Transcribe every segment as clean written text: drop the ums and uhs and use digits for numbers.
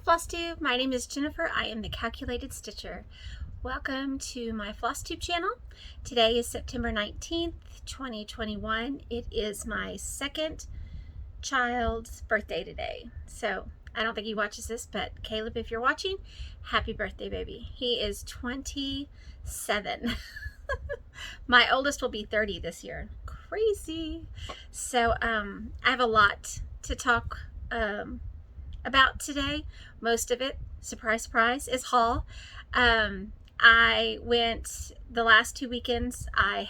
Flosstube. My name is Jennifer. I am the Calculated Stitcher. Welcome to my Flosstube channel. Today is September 19th, 2021. It is my second child's birthday today. So I don't think he watches this, but Caleb, if you're watching, happy birthday, baby. He is 27. My oldest will be 30 this year. Crazy. So I have a lot to talk about today. Most of it, surprise, surprise, is haul. I went the last 2 weekends. I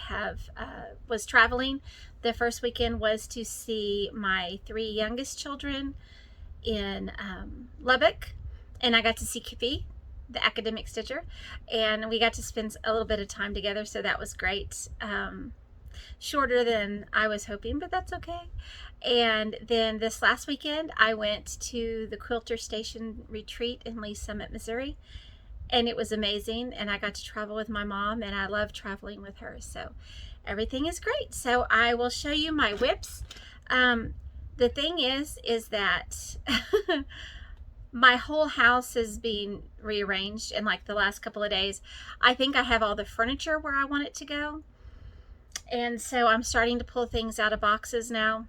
was traveling. The first weekend was to see my 3 youngest children in Lubbock, and I got to see Kippy, the academic stitcher, and we got to spend a little bit of time together, so that was great. Shorter than I was hoping, but that's okay. And then this last weekend I went to the Quilter Station retreat in Lee Summit, Missouri, and it was amazing, and I got to travel with my mom, and I love traveling with her, so everything is great. So I will show you my whips. The thing is that my whole house is being rearranged in like the last couple of days. I think I have all the furniture where I want it to go, and so I'm starting to pull things out of boxes now.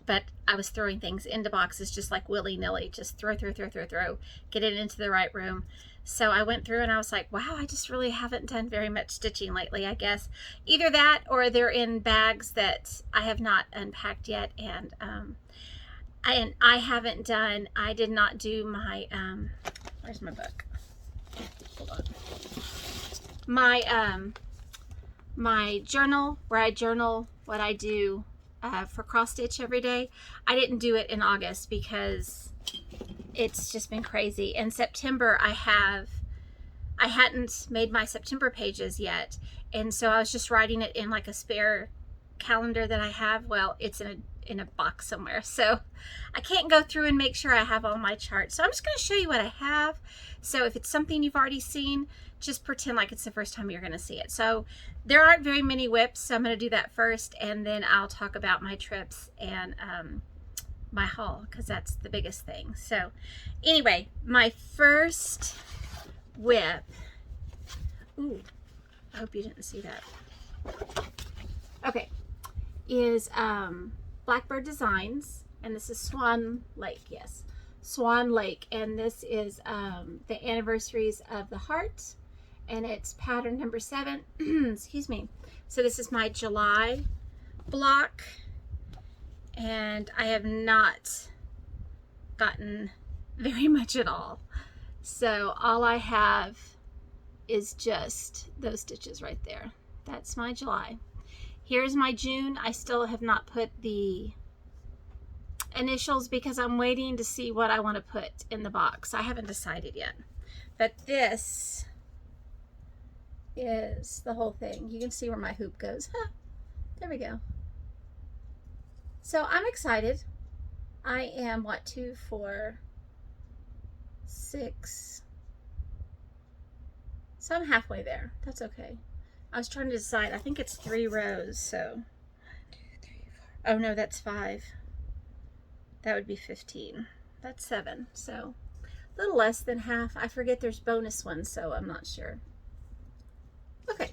But I was throwing things into boxes just like willy-nilly, just throw, get it into the right room. So I went through and I was like, wow, I just really haven't done very much stitching lately, I guess. Either that or they're in bags that I have not unpacked yet. And I did not do my, where's my book? Hold on. My journal, where I journal what I do for cross stitch every day. I didn't do it in August because it's just been crazy. In September I hadn't made my September pages yet, and so I was just writing it in like a spare calendar that I have. Well, it's in a box somewhere, so I can't go through and make sure I have all my charts. So I'm just going to show you what I have. So if it's something you've already seen, just pretend like it's the first time you're going to see it. So there aren't very many whips, so I'm going to do that first, and then I'll talk about my trips and my haul, because that's the biggest thing. So anyway, my first whip, ooh, I hope you didn't see that. Okay, is Blackbird Designs, and this is Swan Lake, yes, Swan Lake, and this is the anniversaries of the heart, and it's pattern number 7. Excuse me. So this is my July block, and I have not gotten very much at all. So all I have is just those stitches right there. That's my July. Here's my June. I still have not put the initials because I'm waiting to see what I want to put in the box. I haven't decided yet. But this is the whole thing. You can see where my hoop goes. Huh, there we go. So I'm excited. I am, what, 2, 4, 6. So I'm halfway there. That's okay. I was trying to decide. I think it's 3 rows, so 1, 2, 3, 4. Oh no, that's 5. That would be 15. That's 7. So a little less than half. I forget there's bonus ones, so I'm not sure. Okay.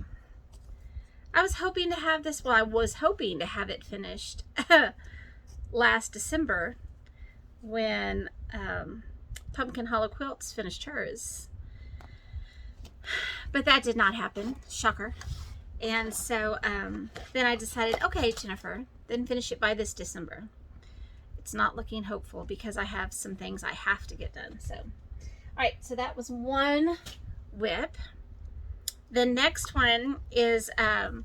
I was hoping to have this, well, I was hoping to have it finished last December when Pumpkin Hollow Quilts finished hers. But that did not happen. Shocker. And so then I decided, okay, Jennifer, then finish it by this December. It's not looking hopeful because I have some things I have to get done. So, all right, so that was one whip. The next one is a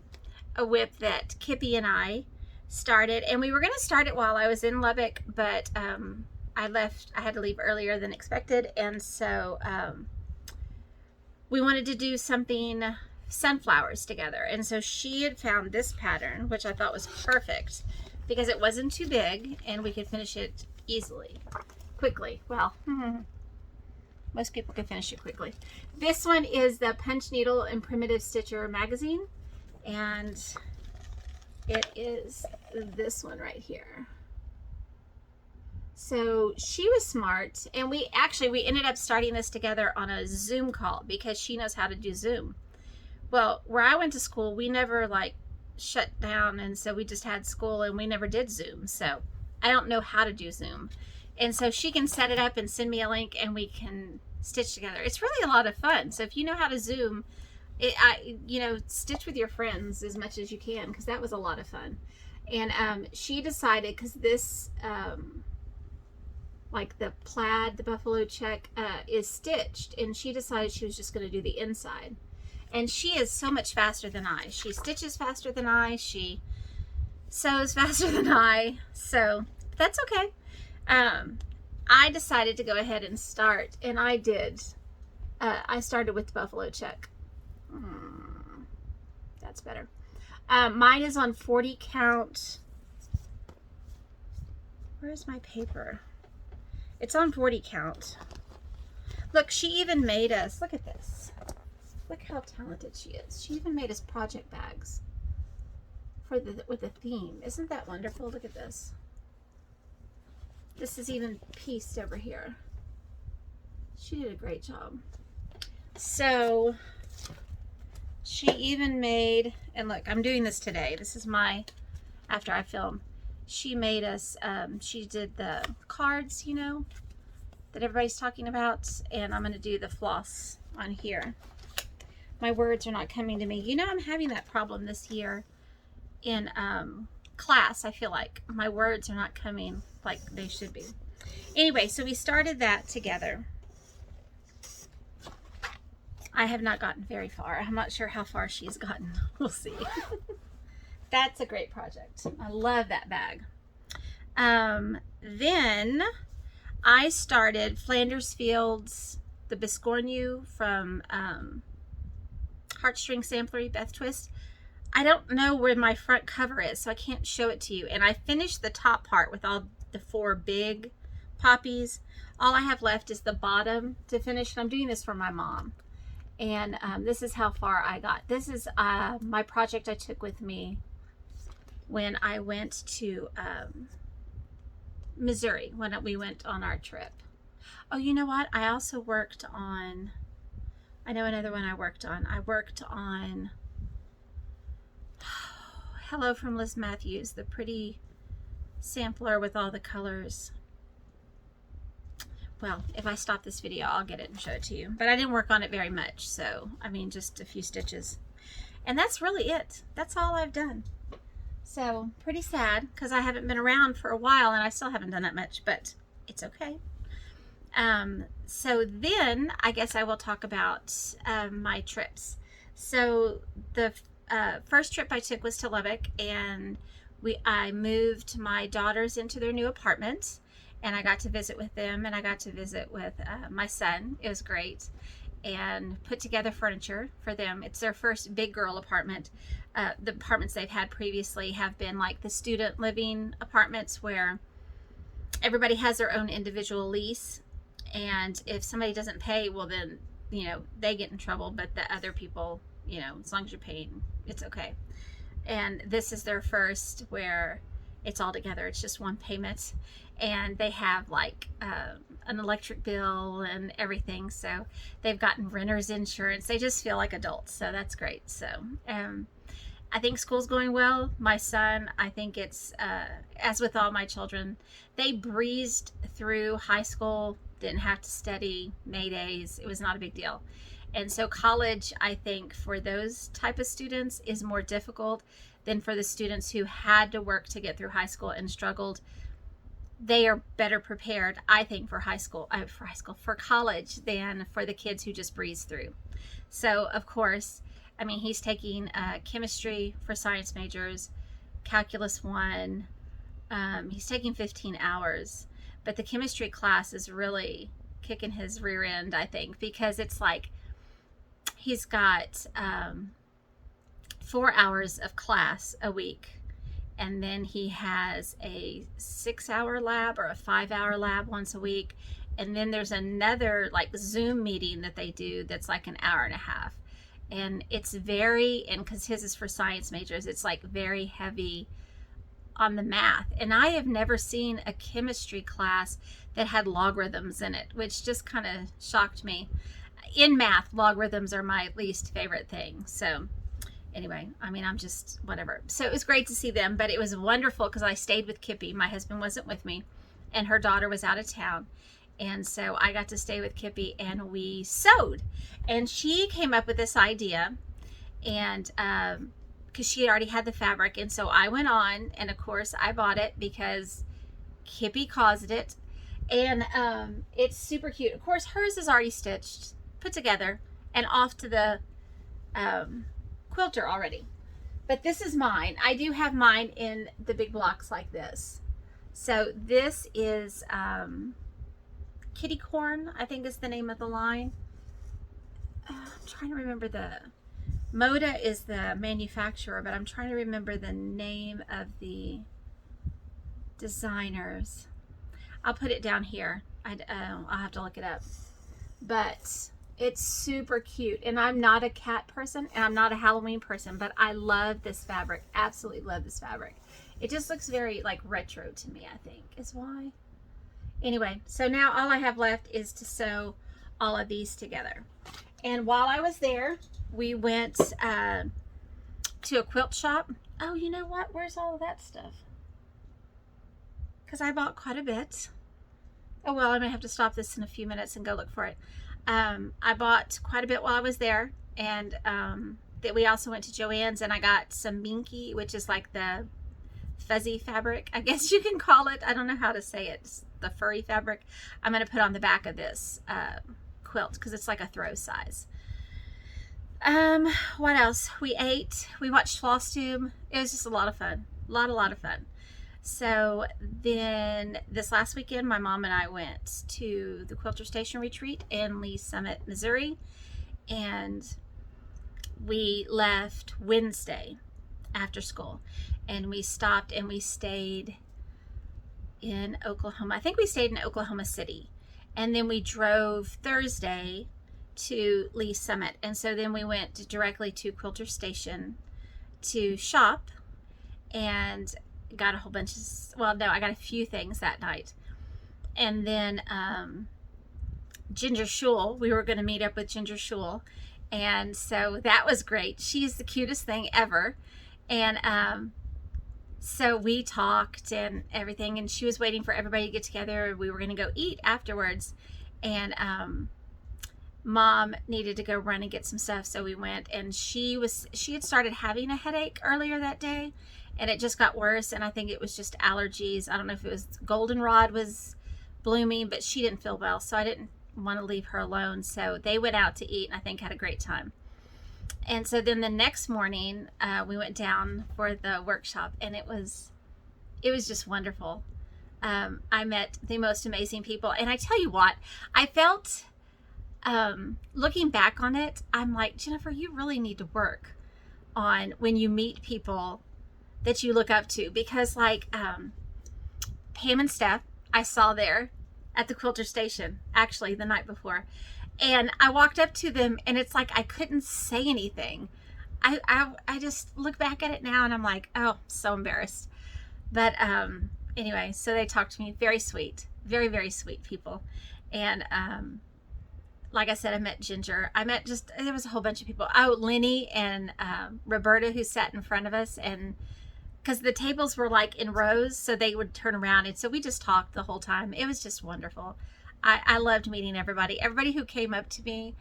whip that Kippy and I started, and we were going to start it while I was in Lubbock, but I had to leave earlier than expected, and so we wanted to do something sunflowers together. And so she had found this pattern, which I thought was perfect because it wasn't too big and we could finish it easily, quickly. Well, most people can finish it quickly. This one is the Punch Needle and Primitive Stitcher magazine, and it is this one right here. So she was smart, and we ended up starting this together on a Zoom call because she knows how to do Zoom. Well, where I went to school, we never like shut down, and so we just had school and we never did Zoom. So I don't know how to do Zoom. And so she can set it up and send me a link and we can stitch together. It's really a lot of fun. So if you know how to Zoom, stitch with your friends as much as you can, because that was a lot of fun. And she decided, because this, like the plaid, the buffalo check, is stitched, and she decided she was just going to do the inside. And she is so much faster than I. She stitches faster than I. She sews faster than I. So that's okay. I decided to go ahead and start, and I did. I started with the buffalo check. That's better. Mine is on 40 count. Where's my paper? It's on 40 count. Look, she even made us, look at this. Look how talented she is. She even made us project bags with a theme. Isn't that wonderful? Look at this. This is even pieced over here. She did a great job. So she even made, and look, I'm doing this today. This is after I film. She made us, she did the cards, that everybody's talking about, and I'm going to do the floss on here. My words are not coming to me. I'm having that problem this year in class. I feel like my words are not coming like they should be. Anyway, so we started that together. I have not gotten very far. I'm not sure how far she's gotten. We'll see. That's a great project. I love that bag. Then I started Flanders Fields, the Biscornu from Heartstring Samplery, Beth Twist. I don't know where my front cover is, so I can't show it to you. And I finished the top part with all the 4 big poppies. All I have left is the bottom to finish. And I'm doing this for my mom. And this is how far I got. This is my project I took with me when I went to Missouri, when we went on our trip. Oh, you know what? I also worked on, I know another one I worked on. I worked on Hello from Liz Matthews, the pretty sampler with all the colors. Well, if I stop this video, I'll get it and show it to you. But I didn't work on it very much, so, I mean, just a few stitches. And that's really it. That's all I've done. So, pretty sad, because I haven't been around for a while, and I still haven't done that much, but it's okay. So then, I guess I will talk about my trips. So, the first trip I took was to Lubbock, and I moved my daughters into their new apartment. And I got to visit with them, and I got to visit with my son. It was great. And put together furniture for them. It's their first big girl apartment. The apartments they've had previously have been like the student living apartments where everybody has their own individual lease. And if somebody doesn't pay, well then, they get in trouble. But the other people, as long as you're paying, it's okay. And this is their first where it's all together. It's just one payment. And they have like an electric bill and everything. So they've gotten renter's insurance. They just feel like adults. So that's great. So I think school's going well. My son, I think it's, as with all my children, they breezed through high school, didn't have to study May days. It was not a big deal. And so college, I think for those type of students is more difficult than for the students who had to work to get through high school and struggled. They are better prepared, I think, for college than for the kids who just breeze through. So, of course, I mean, he's taking chemistry for science majors, calculus 1. He's taking 15 hours, but the chemistry class is really kicking his rear end, I think, because it's like he's got 4 hours of class a week. And then he has a 6-hour lab or a 5-hour lab once a week. And then there's another like Zoom meeting that they do that's like an hour and a half. And it's and because his is for science majors, it's like very heavy on the math, and I have never seen a chemistry class that had logarithms in it, which just kind of shocked me. In math, logarithms are my least favorite thing. So anyway, I mean, I'm just whatever. So it was great to see them, but it was wonderful because I stayed with Kippy. My husband wasn't with me, and her daughter was out of town. And so I got to stay with Kippy, and we sewed. And she came up with this idea, and because she already had the fabric. And so I went on, and of course I bought it because Kippy caused it. And it's super cute. Of course, hers is already stitched, put together, and off to the quilter already. But this is mine. I do have mine in the big blocks like this. So this is Kitty Corn, I think is the name of the line. I'm trying to remember Moda is the manufacturer, but I'm trying to remember the name of the designers. I'll put it down here. I'll have to look it up. But it's super cute. And I'm not a cat person, and I'm not a Halloween person, but I love this fabric. Absolutely love this fabric. It just looks very like retro to me, I think, is why. Anyway, so now all I have left is to sew all of these together. And while I was there, we went to a quilt shop. Oh, you know what? Where's all of that stuff? Because I bought quite a bit. Oh, well, I may have to stop this in a few minutes and go look for it. I bought quite a bit while I was there. And that we also went to Joann's, and I got some minky, which is like the fuzzy fabric, I guess you can call it. I don't know how to say it. It's the furry fabric I'm going to put on the back of this quilt because it's like a throw size. What else? We ate. We watched Flosstube. It was just a lot of fun. A lot of fun. So then this last weekend, my mom and I went to the Quilter Station retreat in Lee Summit, Missouri, and we left Wednesday after school, and we stopped and we stayed in Oklahoma. I think we stayed in Oklahoma City, and then we drove Thursday to Lee Summit, and so then we went directly to Quilter Station to shop and got a whole bunch of, well, no, I got a few things that night. And then Ginger Shul, we were going to meet up with Ginger Shul, and so that was great. She's the cutest thing ever. And so we talked and everything, and she was waiting for everybody to get together. We were going to go eat afterwards, and Mom needed to go run and get some stuff, so we went. And she had started having a headache earlier that day, and it just got worse, and I think it was just allergies. I don't know if it was goldenrod was blooming, but she didn't feel well, so I didn't want to leave her alone. So they went out to eat, and I think had a great time. And so then the next morning, we went down for the workshop, and it was just wonderful. I met the most amazing people, and I tell you what, I felt, looking back on it, I'm like, Jennifer, you really need to work on when you meet people that you look up to, because like Pam and Steph, I saw there at the Quilter Station, actually the night before. And I walked up to them, and it's like I couldn't say anything. I just look back at it now, and I'm like, oh, so embarrassed. But anyway, so they talked to me. Very sweet. Very, very sweet people. And like I said, I met Ginger. There was a whole bunch of people. Oh, Lenny and Roberta, who sat in front of us. And because the tables were like in rows, so they would turn around. And so we just talked the whole time. It was just wonderful. I loved meeting everybody. Everybody who came up to me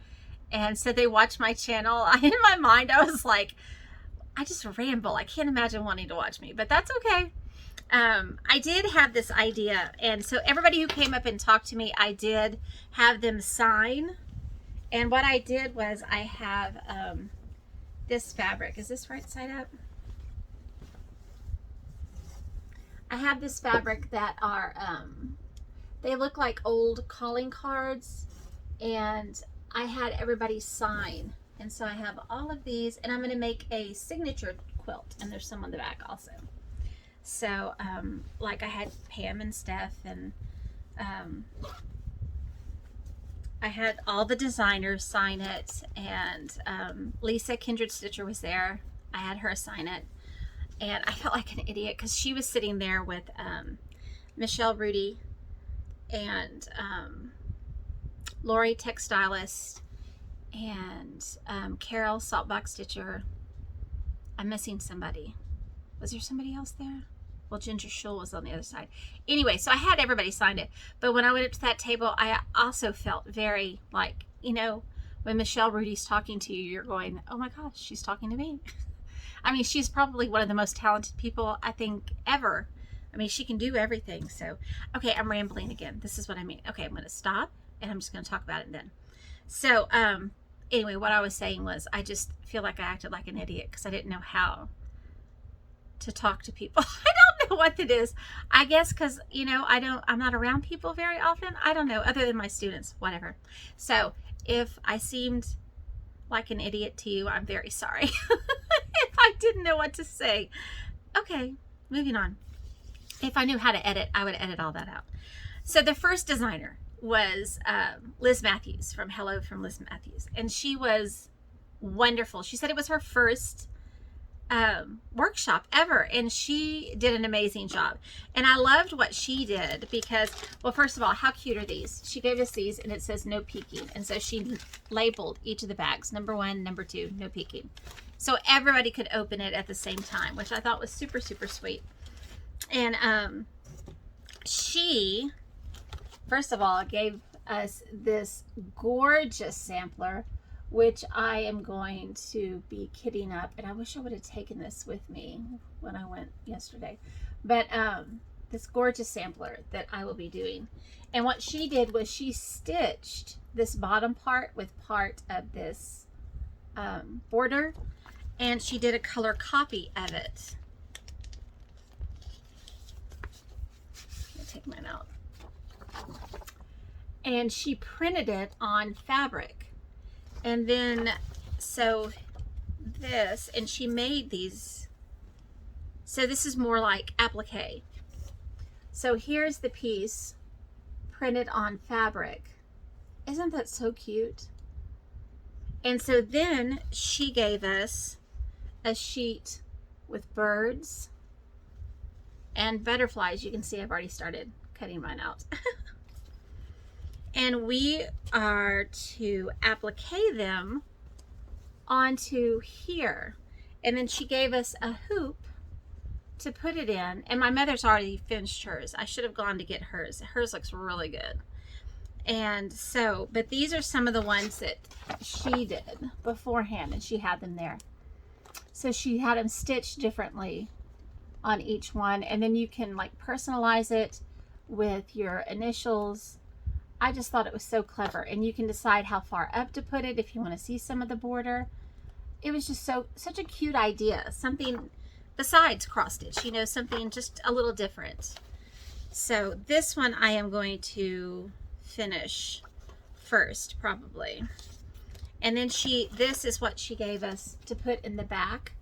and said they watched my channel. In my mind, I was like, I just ramble. I can't imagine wanting to watch me, but that's okay. I did have this idea. And so everybody who came up and talked to me, I did have them sign. And what I did was I have this fabric. Is this right side up? I have this fabric that are... they look like old calling cards, and I had everybody sign. And so I have all of these, and I'm going to make a signature quilt, and there's some on the back also. So, like I had Pam and Steph, and I had all the designers sign it, and Lisa Kindred Stitcher was there. I had her sign it. And I felt like an idiot because she was sitting there with Michelle Rudy and Lori Textilist and Carol Saltbox Stitcher. I'm missing somebody. Was there somebody else there? Well, Ginger Schul was on the other side. Anyway, so I had everybody sign it. But when I went up to that table, I also felt very like, you know, when Michelle Rudy's talking to you, you're going, oh my gosh, she's talking to me. I mean, she's probably one of the most talented people I think ever. I mean, she can do everything. So, okay, I'm rambling again. This is what I mean. Okay, I'm going to stop and I'm just going to talk about it then. So, anyway, what I was saying was I just feel like I acted like an idiot because I didn't know how to talk to people. I don't know what it is. I guess because, you know, I'm not around people very often. I don't know, other than my students, whatever. So if I seemed like an idiot to you, I'm very sorry. If I didn't know what to say. Okay, moving on. If I knew how to edit, I would edit all that out. So the first designer was Liz Matthews from Hello from Liz Matthews. And she was wonderful. She said it was her first workshop ever, and she did an amazing job. And I loved what she did because, well, first of all, how cute are these? She gave us these and it says no peeking, and so she labeled each of the bags, number 1, number 2, no peeking, so everybody could open it at the same time, which I thought was super, super sweet. And she first of all gave us this gorgeous sampler, which I am going to be kitting up. And I wish I would have taken this with me when I went yesterday. But this gorgeous sampler that I will be doing. And what she did was she stitched this bottom part with part of this border. And she did a color copy of it. I'll take mine out. And she printed it on fabric. And then, so this, and she made these, so this is more like applique. So here's the piece printed on fabric. Isn't that so cute? And so then she gave us a sheet with birds and butterflies. You can see I've already started cutting mine out. And we are to applique them onto here. And then she gave us a hoop to put it in. And my mother's already finished hers. I should have gone to get hers. Hers looks really good. And so, but these are some of the ones that she did beforehand, and she had them there. So she had them stitched differently on each one. And then you can like personalize it with your initials. I just thought it was so clever, and you can decide how far up to put it if you want to see some of the border. It was just such a cute idea, something besides cross stitch, you know, something just a little different. So this one I am going to finish first probably, and then this is what she gave us to put in the back.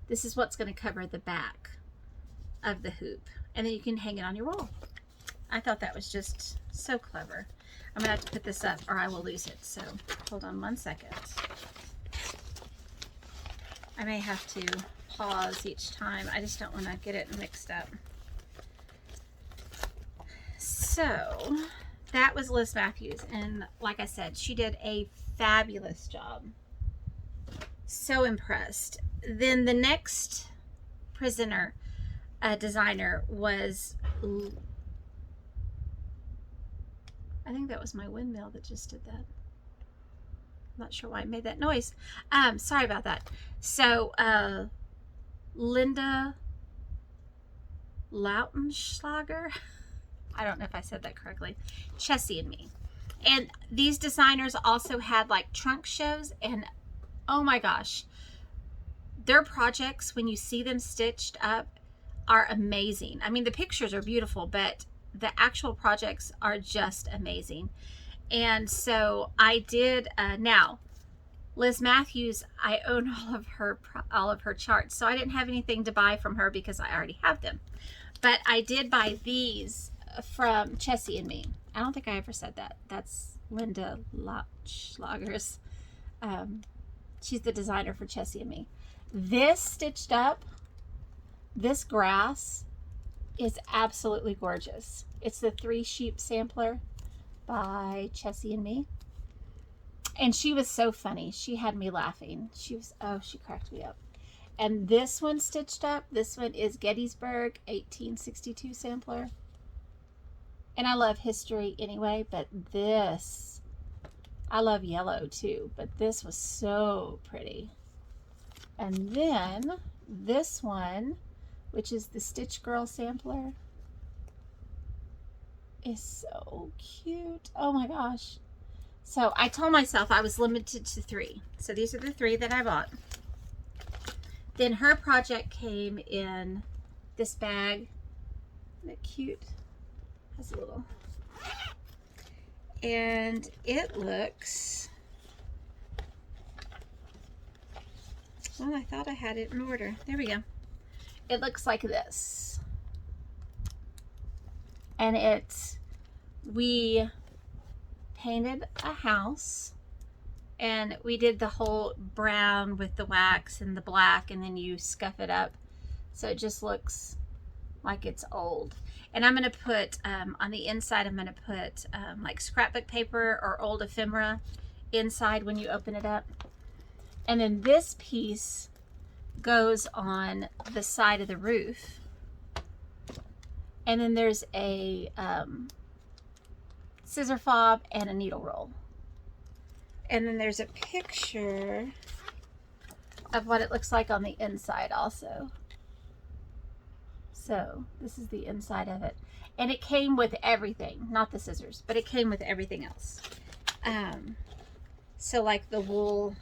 This is what's going to cover the back of the hoop, and then you can hang it on your wall. I thought that was just so clever. I'm gonna have to put this up or I will lose it. So hold on 1 second. I may have to pause each time. I just don't want to get it mixed up. So that was Liz Matthews. And like I said, she did a fabulous job. So impressed. Then the next designer was, I think that was my windmill that just did that. I'm not sure why it made that noise. Sorry about that. So, Linda Lautenschlager. I don't know if I said that correctly. Chessie and Me. And these designers also had like trunk shows, and oh my gosh, their projects, when you see them stitched up, are amazing. I mean, the pictures are beautiful, but the actual projects are just amazing. And so I did, now Liz Matthews, I own all of her charts, so I didn't have anything to buy from her because I already have them. But I did buy these from Chessie and Me. I don't think I ever said that. That's Linda Lautenschlager's. She's the designer for Chessie and Me. This stitched up This grass is absolutely gorgeous. It's the 3 Sheep sampler by Chessie and me. And she was so funny. She had me laughing. She cracked me up. And this one stitched up. This one is Gettysburg 1862 sampler. And I love history anyway, but this, I love yellow too, but this was so pretty. And then this one, which is the Stitch Girl sampler, is so cute. Oh my gosh. So I told myself I was limited to 3. So these are the 3 that I bought. Then her project came in this bag. Isn't it cute? Has a little. And it looks, well, I thought I had it in order. There we go. It looks like this. And we painted a house, and we did the whole brown with the wax and the black, and then you scuff it up so it just looks like it's old. And I'm going to put on the inside, I'm going to put like scrapbook paper or old ephemera inside when you open it up. And then this piece goes on the side of the roof. And then there's a scissor fob and a needle roll. And then there's a picture of what it looks like on the inside also. So this is the inside of it. And it came with everything, not the scissors, but it came with everything else. So like the wool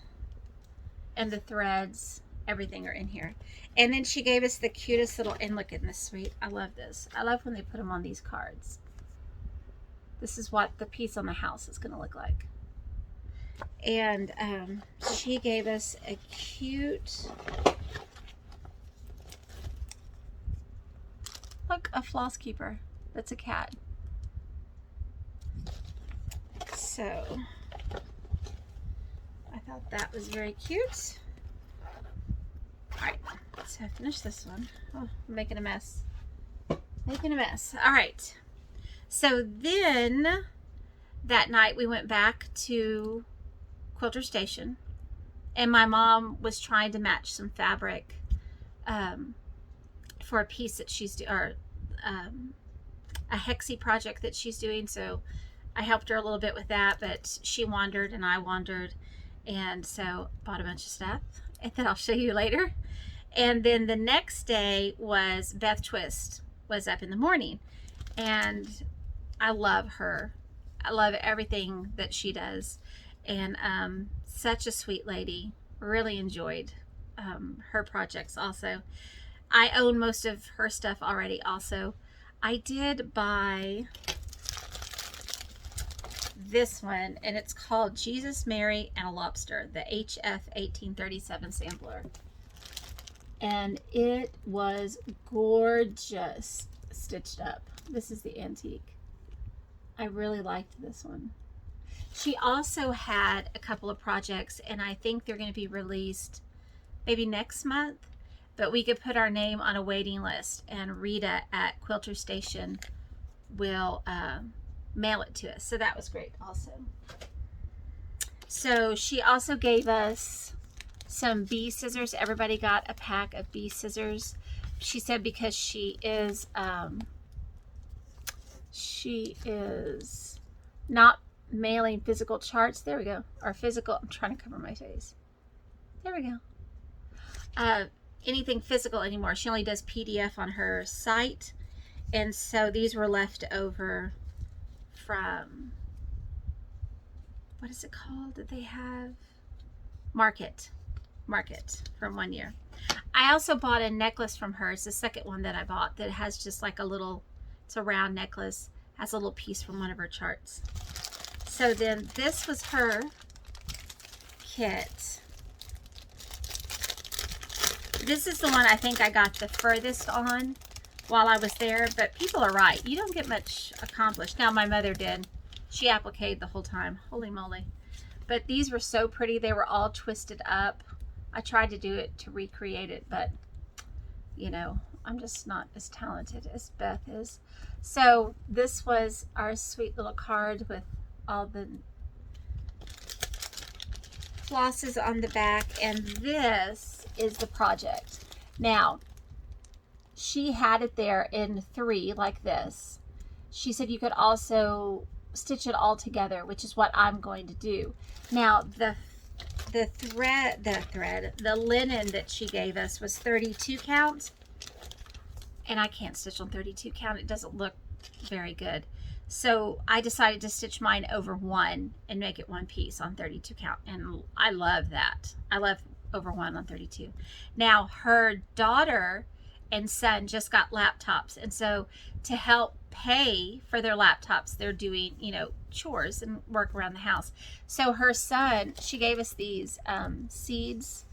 and the threads, everything are in here. And then she gave us the cutest little, and look at this sweet. I love this. I love when they put them on these cards. This is what the piece on the house is going to look like. And she gave us a cute, look, a floss keeper. That's a cat. So I thought that was very cute. All right, so I finished this one. Oh, I'm making a mess. Making a mess. All right. So then that night we went back to Quilter Station, and my mom was trying to match some fabric for a piece that she's doing, or a hexie project that she's doing. So I helped her a little bit with that, but she wandered and I wandered, and so bought a bunch of stuff that I'll show you later. And then the next day was Beth Twist was up in the morning, and I love her. I love everything that she does, and such a sweet lady. Really enjoyed her projects also. I own most of her stuff already also. I did buy this one, and it's called Jesus, Mary, and a Lobster, the HF 1837 sampler. And it was gorgeous stitched up. This is the antique. I really liked this one. She also had a couple of projects, and I think they're going to be released maybe next month, but we could put our name on a waiting list, and Rita at Quilter Station will mail it to us. So that was great also. So she also gave us some bee scissors. Everybody got a pack of bee scissors. She said because she is not mailing physical charts. There we go. Or physical, I'm trying to cover my face. There we go. Anything physical anymore. She only does PDF on her site. And so these were left over from, what is it called that they have? Market from 1 year. I also bought a necklace from her. It's the second one that I bought that has just like a little, it's a round necklace, has a little piece from one of her charts. So then this was her kit. This is the one I think I got the furthest on while I was there, but people are right. You don't get much accomplished. Now my mother did. She appliqued the whole time. Holy moly. But these were so pretty. They were all twisted up. I tried to do it to recreate it, but you know, I'm just not as talented as Beth is. So this was our sweet little card with all the flosses on the back, and this is the project. Now, she had it there in 3 like this. She said you could also stitch it all together, which is what I'm going to do. Now, the linen that she gave us was 32 count, and I can't stitch on 32 count. It doesn't look very good. So I decided to stitch mine over 1 and make it 1 piece on 32 count, and I love that. I love over 1 on 32. Now, her daughter and son just got laptops, and so to help pay for their laptops, they're doing, you know, chores and work around the house. So her son, she gave us these seeds,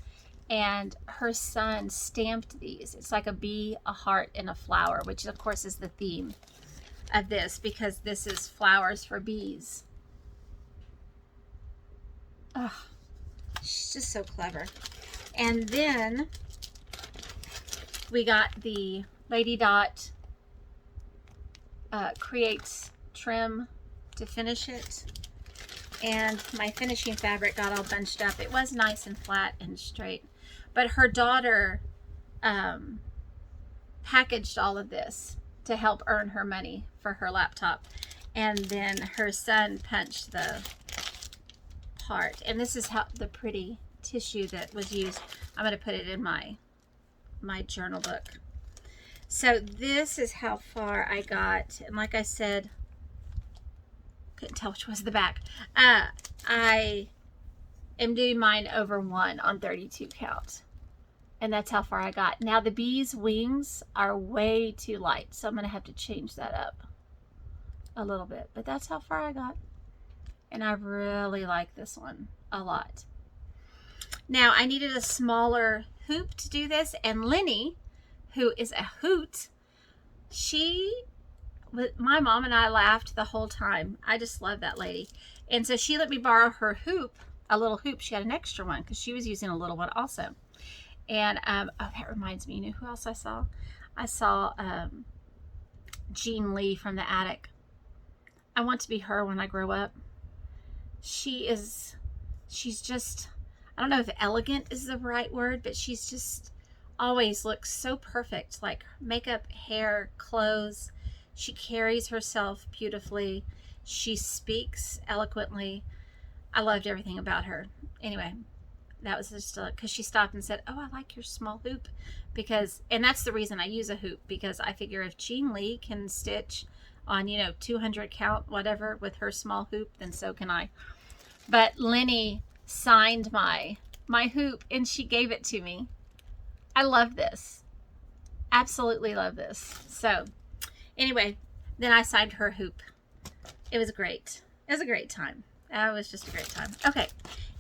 and her son stamped these. It's like a bee, a heart, and a flower, which of course is the theme of this, because this is flowers for bees. Oh, she's just so clever. And then we got the Lady Dot creates trim to finish it, and my finishing fabric got all bunched up. It was nice and flat and straight, but her daughter packaged all of this to help earn her money for her laptop, and then her son punched the part, and this is how the pretty tissue that was used. I'm going to put it in my journal book. So this is how far I got, and like I said, couldn't tell which was the back. I am doing mine over 1 on 32 count, and that's how far I got. Now the bee's wings are way too light, so I'm gonna have to change that up a little bit, but that's how far I got, and I really like this one a lot. Now I needed a smaller hoop to do this, and Lenny, who is a hoot, my mom and I laughed the whole time. I just love that lady. And so she let me borrow her hoop, a little hoop. She had an extra one because she was using a little one also. And oh, that reminds me, you know who else I saw? I saw Jean Lee from the Attic. I want to be her when I grow up. She's just, I don't know if elegant is the right word, but she's just always looks so perfect, like makeup, hair, clothes. She carries herself beautifully. She speaks eloquently. I loved everything about her. Anyway, that was just because she stopped and said, oh, I like your small hoop, because, and that's the reason I use a hoop, because I figure if Jean Lee can stitch on, you know, 200 count, whatever, with her small hoop, then so can I. But Lenny signed my hoop, and she gave it to me. I love this. Absolutely love this. So anyway, then I signed her hoop. It was great. It was a great time. It was just a great time. Okay.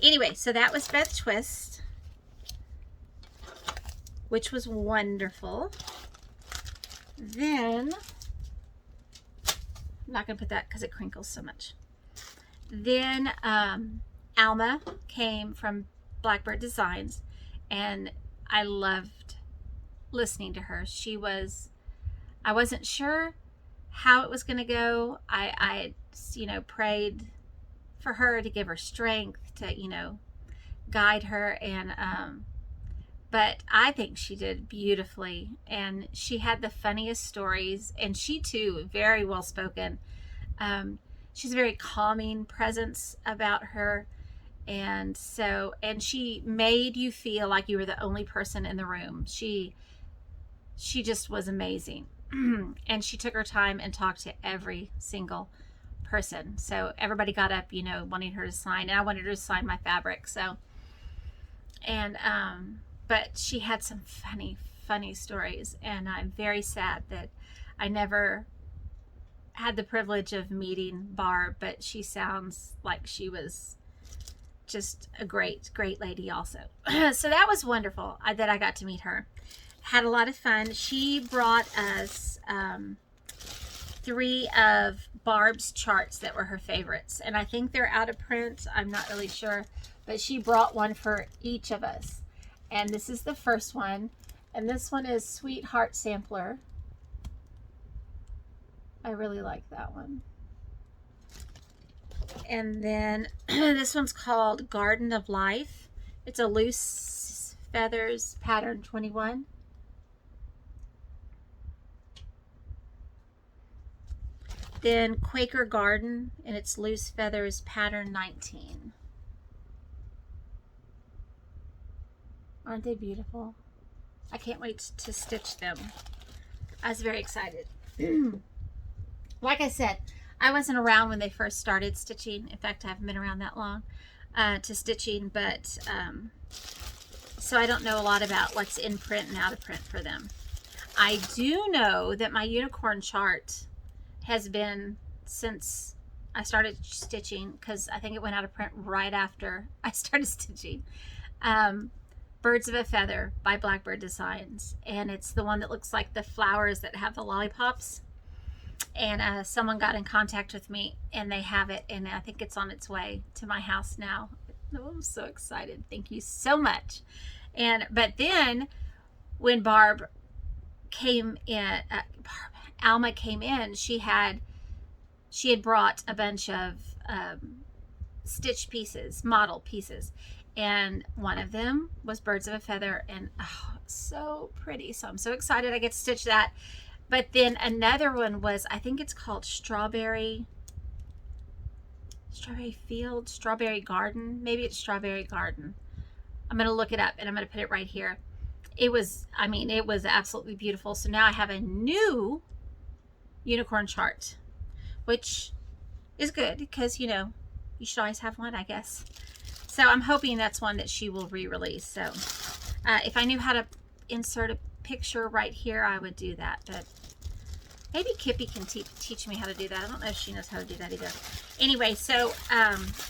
Anyway, so that was Beth Twist, which was wonderful. Then, I'm not going to put that because it crinkles so much. Then Alma came from Blackbird Designs, and I loved listening to her. I wasn't sure how it was going to go. I you know, prayed for her to give her strength to, you know, guide her, and but I think she did beautifully, and she had the funniest stories, and she too, very well spoken. She's a very calming presence about her, and she made you feel like you were the only person in the room. She just was amazing. And she took her time and talked to every single person. So everybody got up, you know, wanting her to sign, and I wanted her to sign my fabric. So, and but she had some funny stories, and I'm very sad that I never had the privilege of meeting Barb, but she sounds like she was just a great lady also. So that was wonderful that I got to meet her. Had a lot of fun. She brought us 3 of Barb's charts that were her favorites, and I think they're out of print. I'm not really sure, but she brought one for each of us, and this is the first one, And this one is Sweetheart Sampler. I really like that one. And then this one's called Garden of Life. It's a loose feathers pattern 21. Then Quaker Garden, and it's loose feathers pattern 19. Aren't they beautiful? I can't wait to stitch them. I was very excited. Like I said, I wasn't around when they first started stitching. In fact, I haven't been around that long to stitching, but so I don't know a lot about what's in print and out of print for them. I do know that my unicorn chart has been since I started stitching, because I think it went out of print right after I started stitching. Birds of a Feather by Blackbird Designs, and it's the one that looks like the flowers that have the lollipops. And someone got in contact with me, and they have it, and I think it's on its way to my house now. Oh, I'm so excited. Thank you so much. But then when Barb came in, Alma came in, she had brought a bunch of stitch pieces, model pieces, and one of them was Birds of a Feather, and oh, so pretty. So I'm so excited I get to stitch that. But then another one was, I think it's called Strawberry Field, Strawberry Garden. Maybe it's Strawberry Garden. I'm going to look it up, and I'm going to put it right here. It was, I mean, it was absolutely beautiful. So now I have a new unicorn chart, which is good because, you know, you should always have one, I guess. So I'm hoping that's one that she will re-release. So if I knew how to insert a picture right here, I would do that. But maybe Kippy can teach me how to do that. I don't know if she knows how to do that either. Anyway, so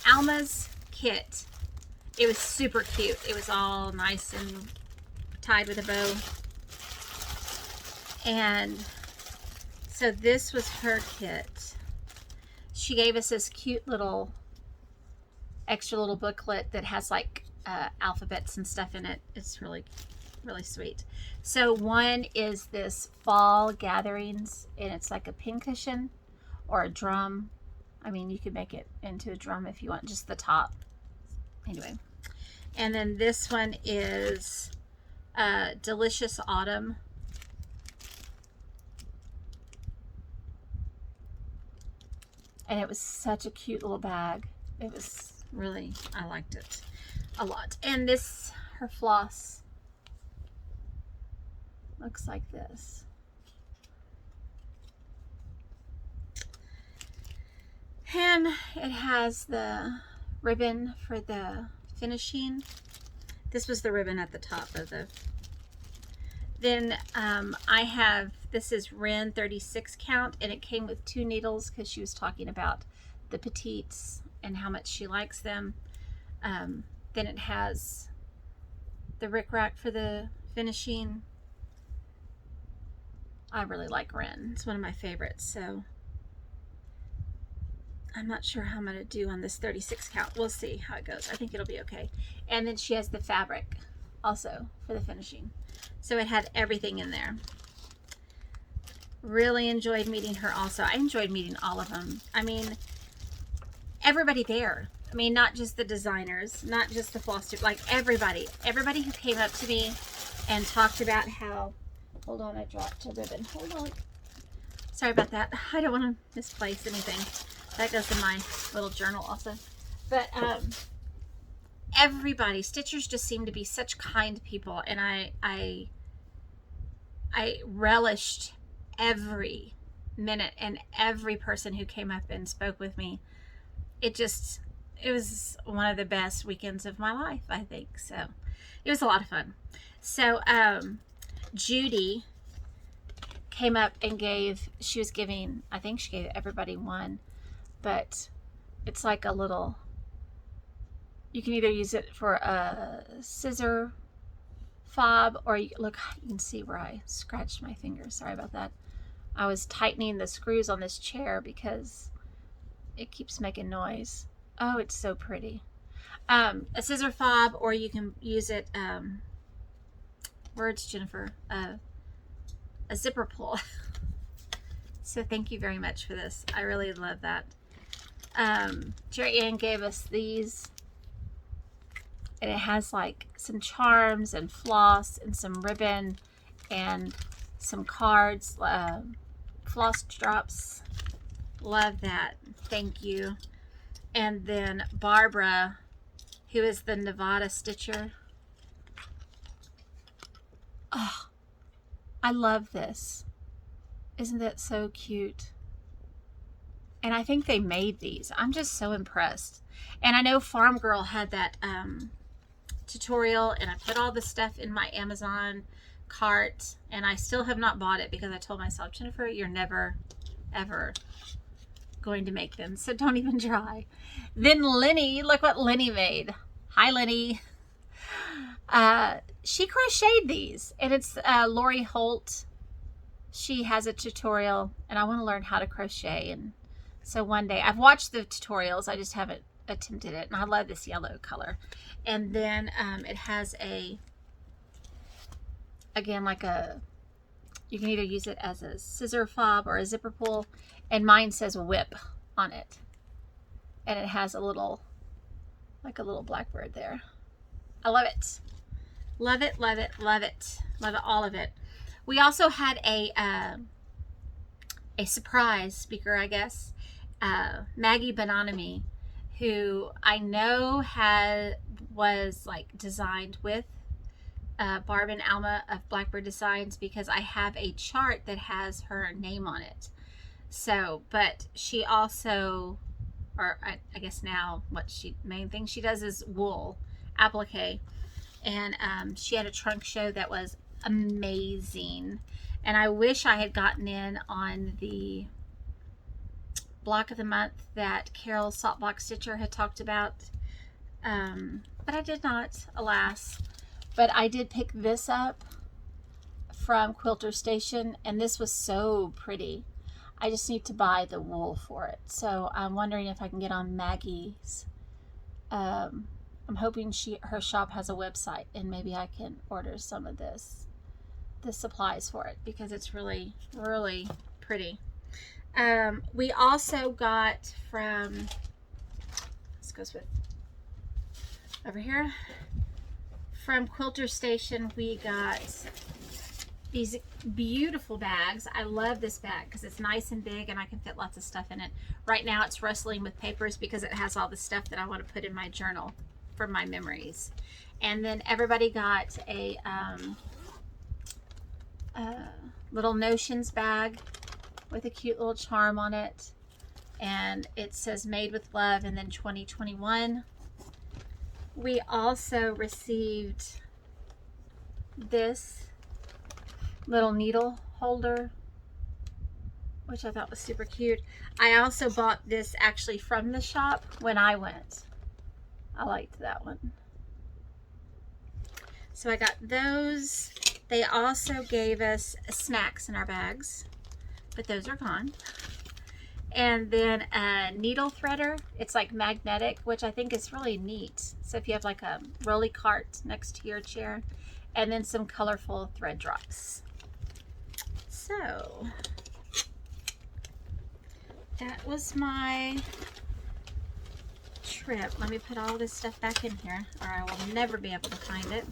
Alma's kit, it was super cute. It was all nice and tied with a bow. And so this was her kit. She gave us this cute little extra little booklet that has like alphabets and stuff in it. It's really sweet. So one is this Fall Gatherings, and it's like a pincushion or a drum. I mean, you could make it into a drum if you want, just the top. Anyway, and then this one is Delicious Autumn. And it was such a cute little bag. It was really, I liked it a lot. And this, her floss, looks like this. And it has the ribbon for the finishing. This was the ribbon at the top of the... Then I have, this is Wren 36 count, and it came with 2 needles because she was talking about the petites and how much she likes them. Then it has the rickrack for the finishing. I really like Wren. It's one of my favorites, so I'm not sure how I'm going to do on this 36 count. We'll see how it goes. I think it'll be okay. And then she has the fabric also for the finishing. So it had everything in there. Really enjoyed meeting her also. I enjoyed meeting all of them. I mean, everybody there. I mean, not just the designers, not just the Flosstube, like everybody. Everybody who came up to me and talked about how... Hold on, I dropped a ribbon. Hold on. Sorry about that. I don't want to misplace anything. That goes in my little journal also. But everybody, stitchers just seem to be such kind people, and I relished every minute and every person who came up and spoke with me. It was one of the best weekends of my life, I think. So it was a lot of fun. So Judy came up and she was giving, I think she gave everybody one, but it's like a little, you can either use it for a scissor fob, or look, you can see where I scratched my finger. Sorry about that. I was tightening the screws on this chair because it keeps making noise. Oh, it's so pretty. A scissor fob, or you can use it words, Jennifer, a zipper pull. So thank you very much for this. I really love that. Jerry Ann gave us these, and it has like some charms and floss and some ribbon and some cards, floss drops. Love that. Thank you. And then Barbara, who is the Nevada Stitcher. Oh, I love this. Isn't that so cute? And I think they made these. I'm just so impressed. And I know Farm Girl had that tutorial, and I put all the stuff in my Amazon cart, and I still have not bought it because I told myself, Jennifer, you're never, ever going to make them, so don't even try. Then Lenny, look what Lenny made. Hi, Lenny. She crocheted these, and it's Lori Holt. She has a tutorial, and I want to learn how to crochet, and so one day, I've watched the tutorials, I just haven't attempted it, and I love this yellow color. And then it has again, like you can either use it as a scissor fob or a zipper pull, and mine says whip on it. And it has a little, like a little blackbird there. I love it. Love it, love it, love it. Love it, all of it. We also had a surprise speaker, I guess. Maggie Bonanomy, who I know was like designed with Barb and Alma of Blackbird Designs, because I have a chart that has her name on it. So, but she also, or I guess now main thing she does is wool applique, and she had a trunk show that was amazing, and I wish I had gotten in on the block of the month that Carol Saltbox Stitcher had talked about, but I did not, alas. But I did pick this up from Quilter Station, and this was so pretty. I just need to buy the wool for it, so I'm wondering if I can get on Maggie's. I'm hoping her shop has a website, and maybe I can order some of the supplies for it, because it's really, really pretty. We also got from, this goes with over here, from Quilter Station, we got these beautiful bags. I love this bag because it's nice and big, and I can fit lots of stuff in it. Right now it's rustling with papers because it has all the stuff that I want to put in my journal for my memories. And then everybody got a little Notions bag with a cute little charm on it, and it says made with love, and then 2021. We also received this little needle holder, which I thought was super cute. I also bought this actually from the shop when I went. I liked that one. So I got those. They also gave us snacks in our bags, but those are gone. And then a needle threader. It's like magnetic, which I think is really neat. So if you have like a rolly cart next to your chair, and then some colorful thread drops. So that was my trip. Let me put all this stuff back in here, or I will never be able to find it.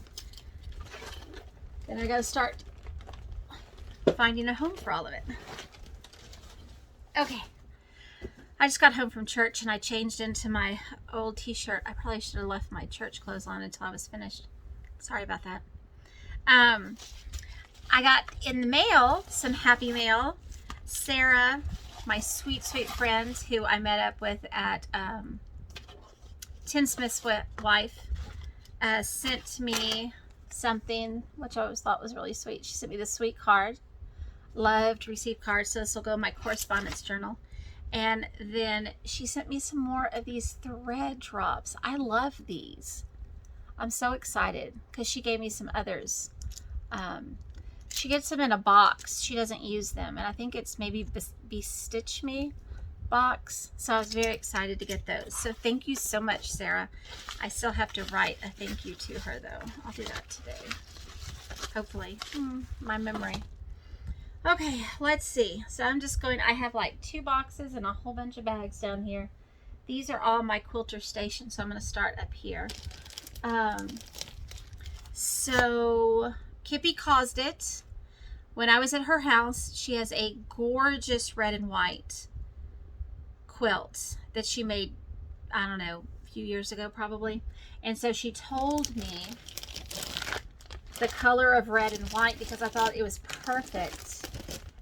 Then I gotta start finding a home for all of it. Okay. I just got home from church, and I changed into my old t-shirt. I probably should have left my church clothes on until I was finished. Sorry about that. I got in the mail some happy mail. Sarah, my sweet, sweet friend who I met up with at Tinsmith's wife, sent me something which I always thought was really sweet. She sent me this sweet card. Love to receive cards, so this will go in my correspondence journal. And then she sent me some more of these thread drops. I love these. I'm so excited because she gave me some others. She gets them in a box. She doesn't use them, and I think it's maybe Be Stitch Me box. So I was very excited to get those. So thank you so much, Sarah. I still have to write a thank you to her though. I'll do that today. hopefully. My memory. Okay, let's see. So I'm just going, I have like 2 boxes and a whole bunch of bags down here. These are all my Quilter Station, so I'm going to start up here. So Kippy caused it. When I was at her house, she has a gorgeous red and white quilt that she made, I don't know, a few years ago probably. And so she told me the color of red and white because I thought it was perfect.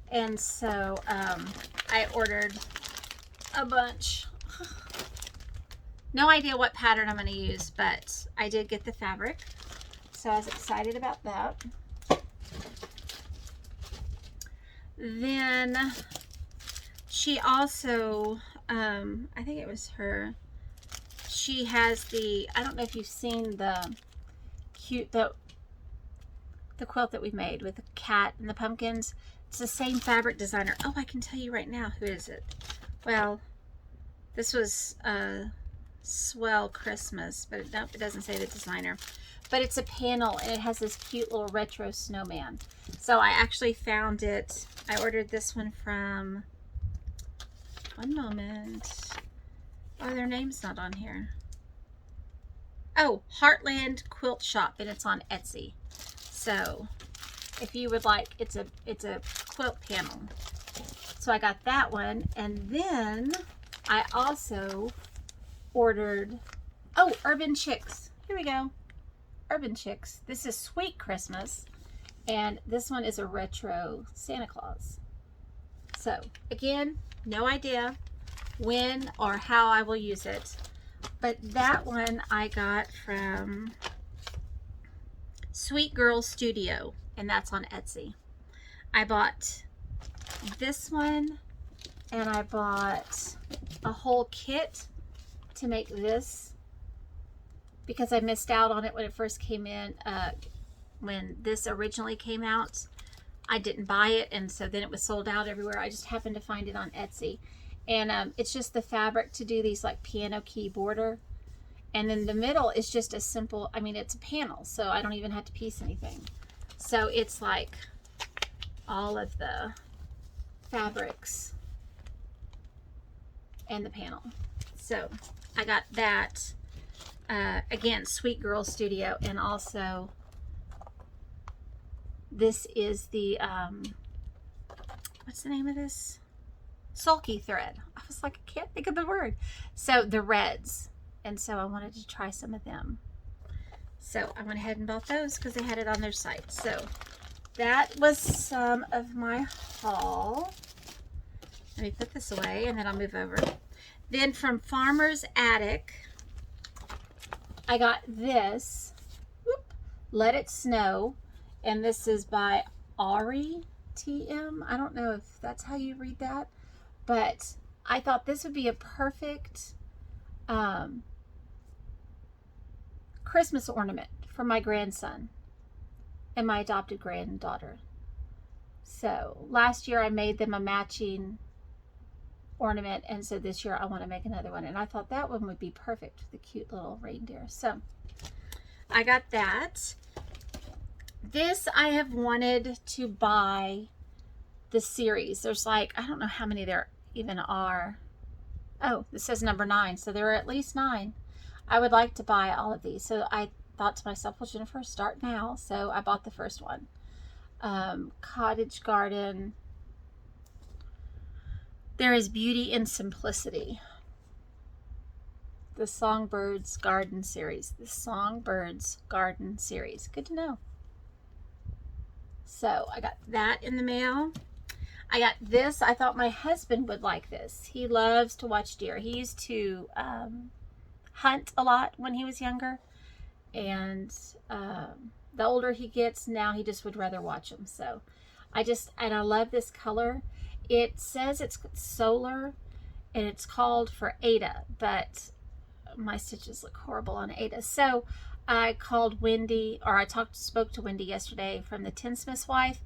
And so I ordered a bunch. No idea what pattern I'm going to use, but I did get the fabric. So I was excited about that. Then she also, I think it was her, she has the, I don't know if you've seen the cute, the quilt that we made with the cat and the pumpkins. It's the same fabric designer. Oh, I can tell you right now, who is it? Well, this was Swell Christmas, but nope, it doesn't say the designer. But it's a panel, and it has this cute little retro snowman. So I actually found it. I ordered this one from, one moment. Oh, their name's not on here. Oh, Heartland Quilt Shop, and it's on Etsy. So if you would like, it's a quilt panel. So I got that one, and then I also ordered, oh, Urban Chicks. Here we go. Urban Chicks. This is Sweet Christmas, and this one is a retro Santa Claus. So again, no idea when or how I will use it, but that one I got from Sweet Girl Studio, and that's on Etsy. I bought this one, and I bought a whole kit to make this because I missed out on it when it first came in. When this originally came out, I didn't buy it, and so then it was sold out everywhere. I just happened to find it on Etsy, and it's just the fabric to do these like piano key border, and then the middle is just a simple, I mean, it's a panel, so I don't even have to piece anything. So it's like all of the fabrics and the panel. So I got that, again, Sweet Girl Studio, and also this is the, what's the name of this? Sulky thread. I was like, I can't think of the word. So the reds, and so I wanted to try some of them. So I went ahead and bought those because they had it on their site. So that was some of my haul. Let me put this away and then I'll move over. Then from Farmer's Attic, I got this, whoop, Let It Snow, and this is by Ari TM. I don't know if that's how you read that, but I thought this would be a perfect Christmas ornament for my grandson and my adopted granddaughter. So last year I made them a matching ornament, and so this year I want to make another one, and I thought that one would be perfect with the cute little reindeer. So I got that. This, I have wanted to buy the series. There's like, I don't know how many there even are. Oh, this says number 9, so there are at least 9. I would like to buy all of these. So I thought to myself, well, Jennifer, start now. So I bought the first one. Cottage Garden. There is Beauty in Simplicity. The Songbirds Garden Series. The Songbirds Garden Series. Good to know. So I got that in the mail. I got this. I thought my husband would like this. He loves to watch deer. He used to hunt a lot when he was younger, and the older he gets, now he just would rather watch them. So and I love this color. It says it's solar, and it's called for Ada, but my stitches look horrible on Ada. So I called Wendy, or I spoke to Wendy yesterday from the Tinsmith's Wife,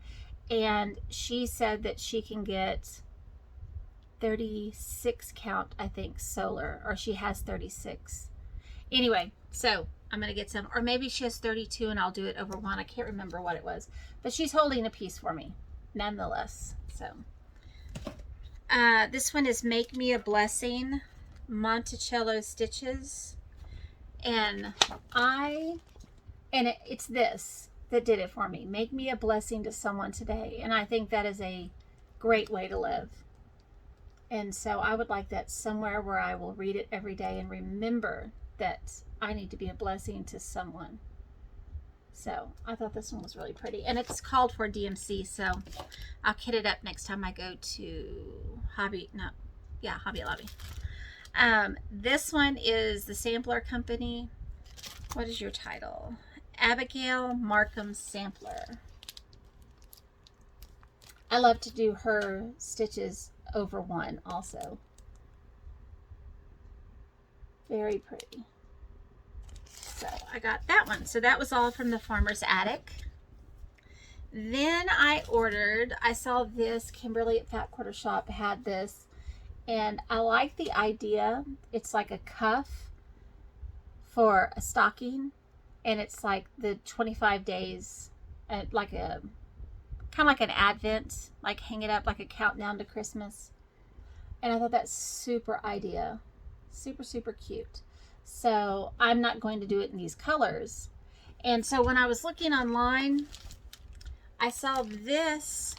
and she said that she can get 36 count, I think, solar, or she has 36. Anyway, so I'm going to get some, or maybe she has 32 and I'll do it over one. I can't remember what it was, but she's holding a piece for me nonetheless. So this one is Make Me a Blessing Monticello stitches, and it's this that did it for me. Make me a blessing to someone today, and I think that is a great way to live. And so I would like that somewhere where I will read it every day and remember that I need to be a blessing to someone. So I thought this one was really pretty, and it's called for DMC, so I'll kit it up next time I go to Hobby Lobby. This one is the Sampler Company. What is your title? Abigail Markham Sampler. I love to do her stitches over one also. Very pretty. So I got that one. So that was all from the Farmer's Attic. Then I saw this, Kimberly at Fat Quarter Shop had this, and I like the idea. It's like a cuff for a stocking, and it's like the 25 days, like a kind of like an Advent, like hang it up like a countdown to Christmas. And I thought that's super idea. Super, super cute. So I'm not going to do it in these colors. And so when I was looking online, I saw this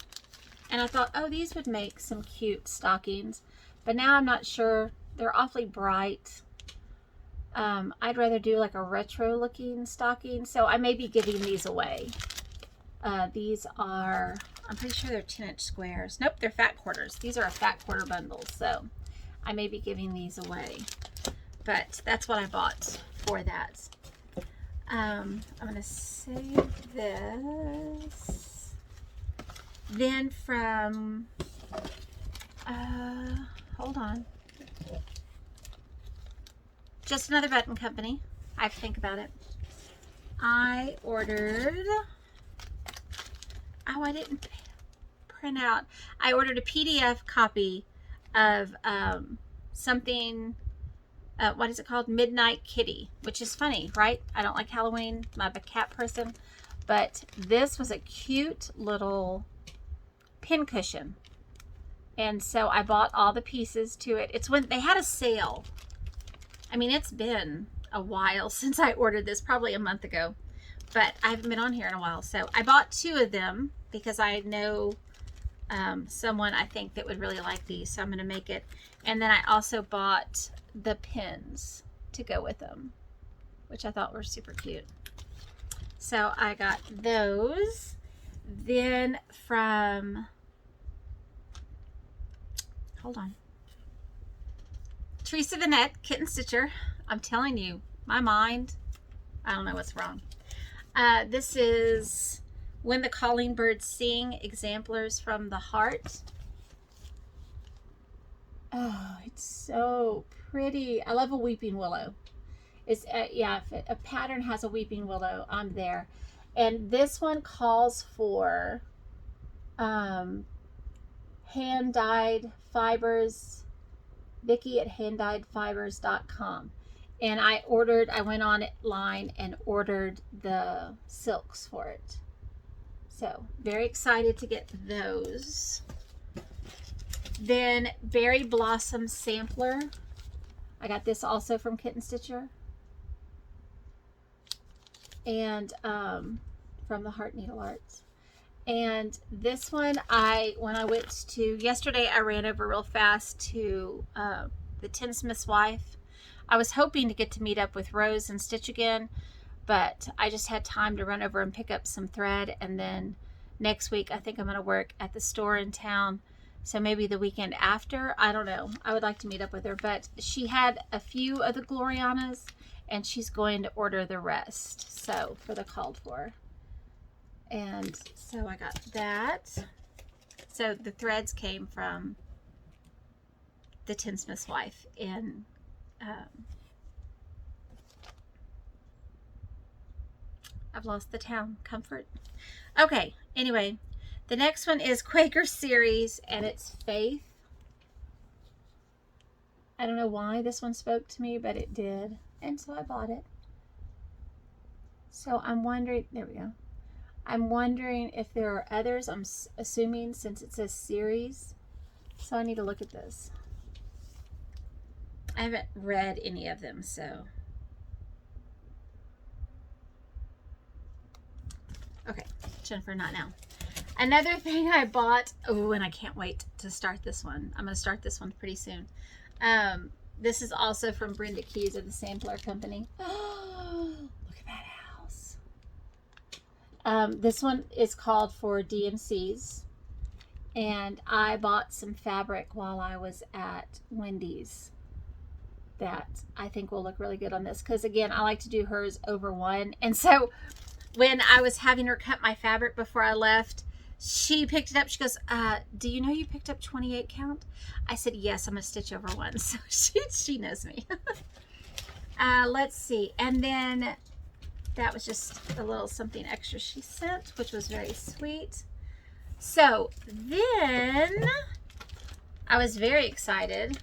and I thought, oh, these would make some cute stockings. But now I'm not sure. They're awfully bright. I'd rather do like a retro looking stocking. So I may be giving these away. These are, I'm pretty sure they're 10-inch squares. Nope, they're fat quarters. These are a fat quarter bundle, so I may be giving these away. But that's what I bought for that. I'm going to save this. Then from, hold on. Just Another Button Company. I have to think about it. I ordered... Oh, I didn't print out. I ordered a PDF copy of something, what is it called? Midnight Kitty, which is funny, right? I don't like Halloween. I'm a cat person. But this was a cute little pin cushion. And so I bought all the pieces to it. It's when they had a sale. I mean, it's been a while since I ordered this, probably a month ago. But I haven't been on here in a while. So I bought 2 of them because I know someone I think that would really like these. So I'm going to make it. And then I also bought the pins to go with them, which I thought were super cute. So I got those. Then from, hold on, Teresa Vanette, Kitten Stitcher. I'm telling you, my mind, I don't know what's wrong. This is When the Calling Birds Sing, Exemplars from the Heart. Oh, it's so pretty. I love a weeping willow. It's yeah, if a pattern has a weeping willow, I'm there. And this one calls for hand-dyed fibers. Vicki at handdyedfibers.com. And I went online and ordered the silks for it. So very excited to get those. Then Berry Blossom Sampler. I got this also from Kitten Stitcher. And from the Heart Needle Arts. And this one, when I went to, yesterday I ran over real fast to the Tinsmith's Wife. I was hoping to get to meet up with Rose and Stitch again, but I just had time to run over and pick up some thread. And then next week, I think I'm going to work at the store in town. So maybe the weekend after, I don't know. I would like to meet up with her, but she had a few of the Glorianas and she's going to order the rest. So for the called for. And so I got that. So the threads came from the Tinsmith's Wife in I've lost the town. Comfort. Okay, anyway, the next one is Quaker Series, and it's Faith. I don't know why this one spoke to me, but it did, and so I bought it. So I'm wondering, there we go. I'm wondering if there are others. I'm assuming since it says series. So I need to look at this. I haven't read any of them, so. Okay, Jennifer, not now. Another thing I bought, oh, and I can't wait to start this one. I'm going to start this one pretty soon. This is also from Brenda Keys of the Sampler Company. Oh, look at that house. This one is called for DMCs. And I bought some fabric while I was at Wendy's that I think will look really good on this. Because again, I like to do hers over one. And so when I was having her cut my fabric before I left, she picked it up. She goes, do you know you picked up 28 count? I said, yes, I'm going to stitch over one. So she knows me. Let's see. And then that was just a little something extra she sent, which was very sweet. So then I was very excited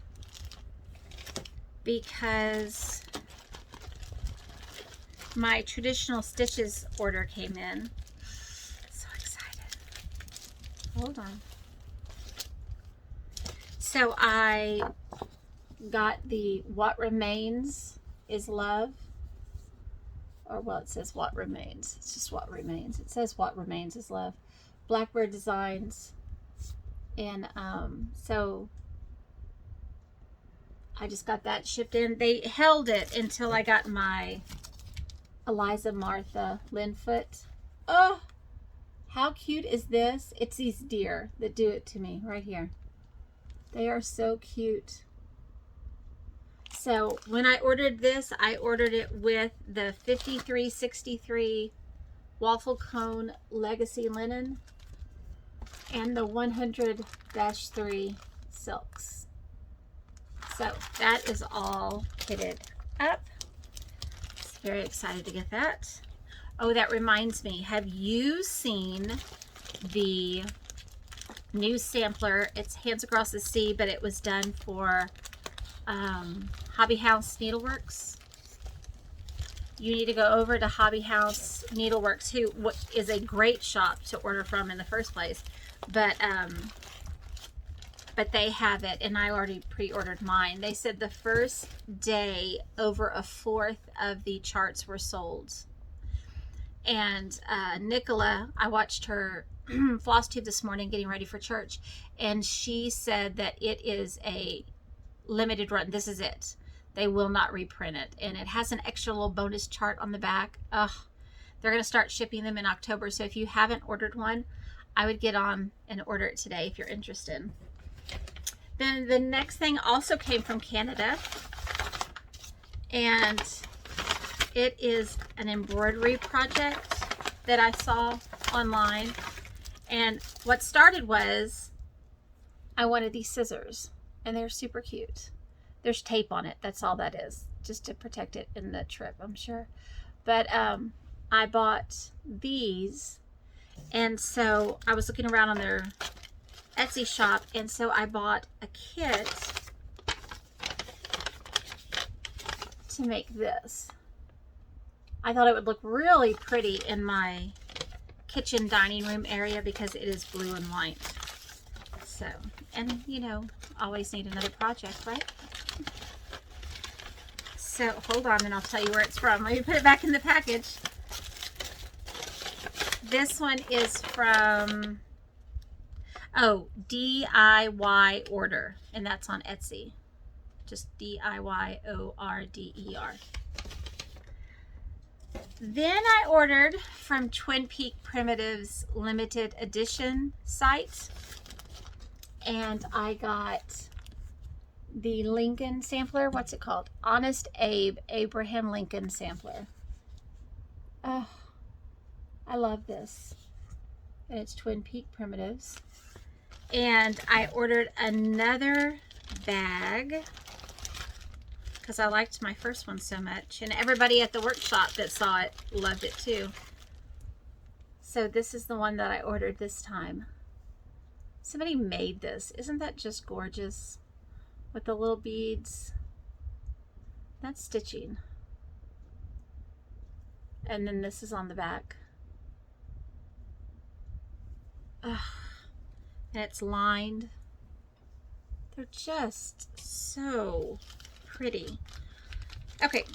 because my traditional stitches order came in. So excited. Hold on. So I got the What Remains is Love. Or well, it says What Remains. It's just What Remains. It says What Remains is Love. Blackbird Designs. And so I just got that shipped in. They held it until I got my Eliza Martha Linfoot. Oh, how cute is this? It's these deer that do it to me right here. They are so cute. So when I ordered this, I ordered it with the 5363 waffle cone legacy linen and the 100-3 silks. So that is all kitted up. Very excited to get that. Oh, that reminds me. Have you seen the new sampler? It's Hands Across the Sea, but it was done for Hobby House Needleworks. You need to go over to Hobby House Needleworks, who is a great shop to order from in the first place. But they have it, and I already pre-ordered mine. They said the first day over a fourth of the charts were sold. And Nicola, I watched her Flosstube this morning getting ready for church, and she said that it is a limited run. This is it. They will not reprint it. And it has an extra little bonus chart on the back. Ugh, they're going to start shipping them in October. So if you haven't ordered one, I would get on and order it today if you're interested. Then the next thing also came from Canada, and it is an embroidery project that I saw online. And what started was I wanted these scissors, and they're super cute. There's tape on it. That's all that is, just to protect it in the trip, I'm sure. But I bought these, and so I was looking around on their Etsy shop, and so I bought a kit to make this. I thought it would look really pretty in my kitchen dining room area because it is blue and white. So, and you know, always need another project, right? So hold on and I'll tell you where it's from. Let me put it back in the package. This one is from, oh, DIY Order, and that's on Etsy. Just DIYORDER. Then I ordered from Twin Peak Primitives limited edition site, and I got the Lincoln sampler. What's it called? Honest Abe Abraham Lincoln sampler. Oh, I love this. And it's Twin Peak Primitives. And I ordered another bag because I liked my first one so much, and everybody at the workshop that saw it loved it too. So this is the one that I ordered this time. Somebody made this. Isn't that just gorgeous? With the little beads. That's stitching. And then this is on the back. Ugh. And it's lined. They're just so pretty. Okay,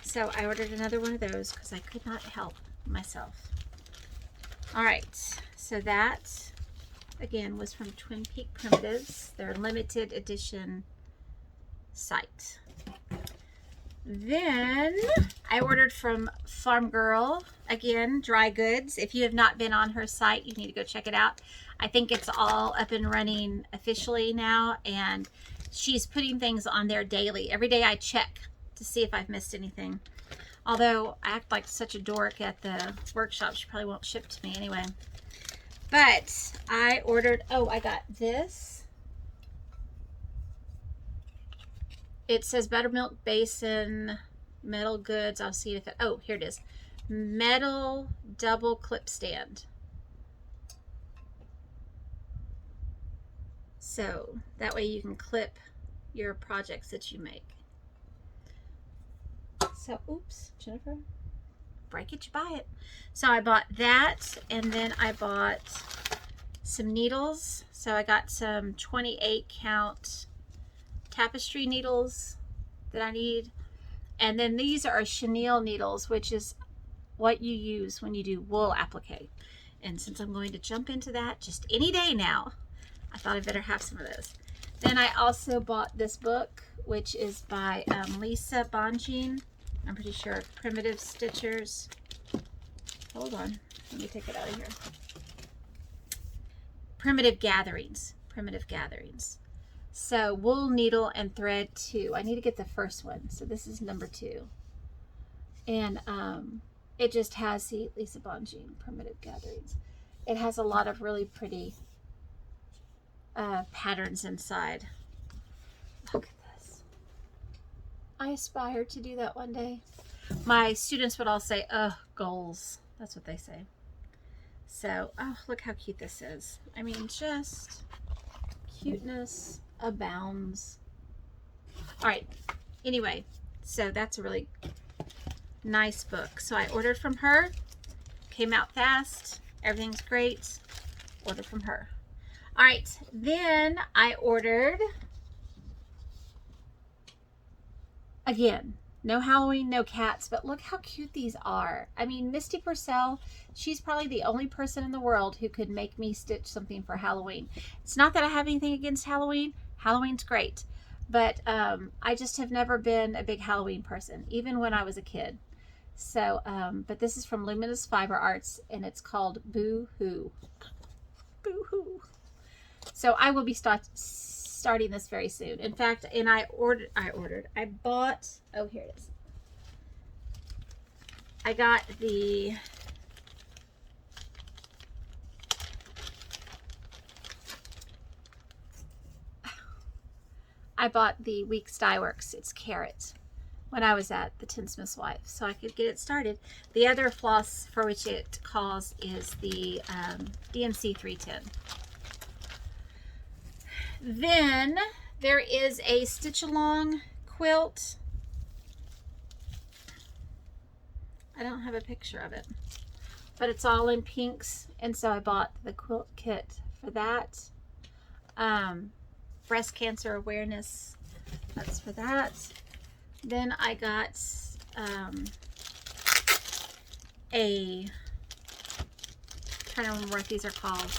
so I ordered another one of those because I could not help myself. All right, so that again was from Twin Peak Primitives, their limited edition site. Then I ordered from Farm Girl, again, dry goods. If you have not been on her site, you need to go check it out. I think it's all up and running officially now, and she's putting things on there daily. Every day I check to see if I've missed anything. Although I act like such a dork at the workshop, she probably won't ship to me anyway. But I ordered, oh, I got this. It says Buttermilk Basin, metal goods. I'll see if it, oh, here it is. Metal double clip stand. So that way you can clip your projects that you make. So, oops, Jennifer, break it, you buy it. So I bought that, and then I bought some needles. So I got some 28 count tapestry needles that I need. And then these are chenille needles, which is what you use when you do wool applique. And since I'm going to jump into that just any day now, I thought I'd better have some of those. Then I also bought this book, which is by Lisa Bonjean. I'm pretty sure Primitive Stitchers. Hold on, let me take it out of here. Primitive Gatherings. Primitive Gatherings. So wool, needle, and thread 2. I need to get the first one. So this is number 2. And it just has the Lisa Bonjean Primitive Gatherings. It has a lot of really pretty patterns inside. Look at this. I aspire to do that one day. My students would all say, oh, goals. That's what they say. So, oh, look how cute this is. I mean, just cuteness abounds. All right. Anyway, so that's a really nice book. So I ordered from her. Came out fast. Everything's great. Ordered from her. All right. Then I ordered, again, no Halloween, no cats, but look how cute these are. I mean, Misty Purcell, she's probably the only person in the world who could make me stitch something for Halloween. It's not that I have anything against Halloween. Halloween's great. But I just have never been a big Halloween person, even when I was a kid. So, but this is from Luminous Fiber Arts, and it's called Boo Hoo. Boo Hoo. So I will be starting this very soon. In fact, and I bought, oh, here it is. I got the, Weeks Dye Works. It's Carrot, when I was at the Tinsmith's Wife, so I could get it started. The other floss for which it calls is the DMC 310. Then there is a stitch along quilt. I don't have a picture of it, but it's all in pinks, and so I bought the quilt kit for that. Breast cancer awareness, that's for that. Then I got trying to remember what these are called.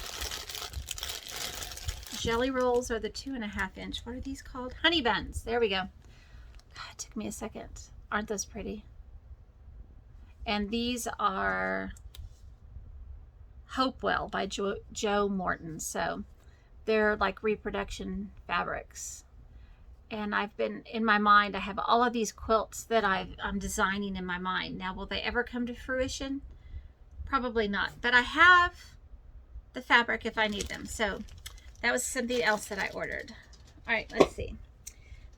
Jelly rolls are the 2.5 inch. What are these called? Honey buns. There we go. God, it took me a second. Aren't those pretty? And these are Hopewell by Joe Morton. So they're like reproduction fabrics. And I've been, in my mind, I have all of these quilts that I'm designing in my mind. Now, will they ever come to fruition? Probably not. But I have the fabric if I need them. So that was something else that I ordered. All right, let's see.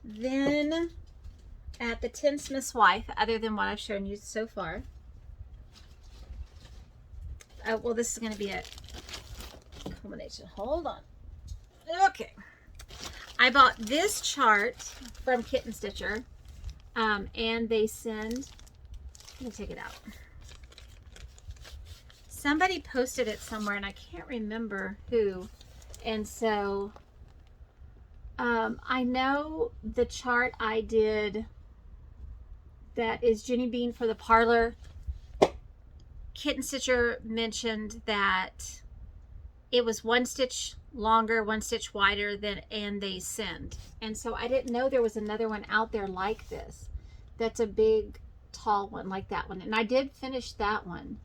Then at the Tinsmith's Wife, other than what I've shown you so far. Well, this is going to be a combination. Hold on. Okay. I bought this chart from Kitten Stitcher, and they send, let me take it out. somebody posted it somewhere and I can't remember who. And so I know the chart I did that is Jenny Bean for the Parlor. Kitten Stitcher mentioned that it was 1 stitch longer, 1 stitch wider than, and they send. And so I didn't know there was another one out there like this. That's a big, tall one like that one. And I did finish that one.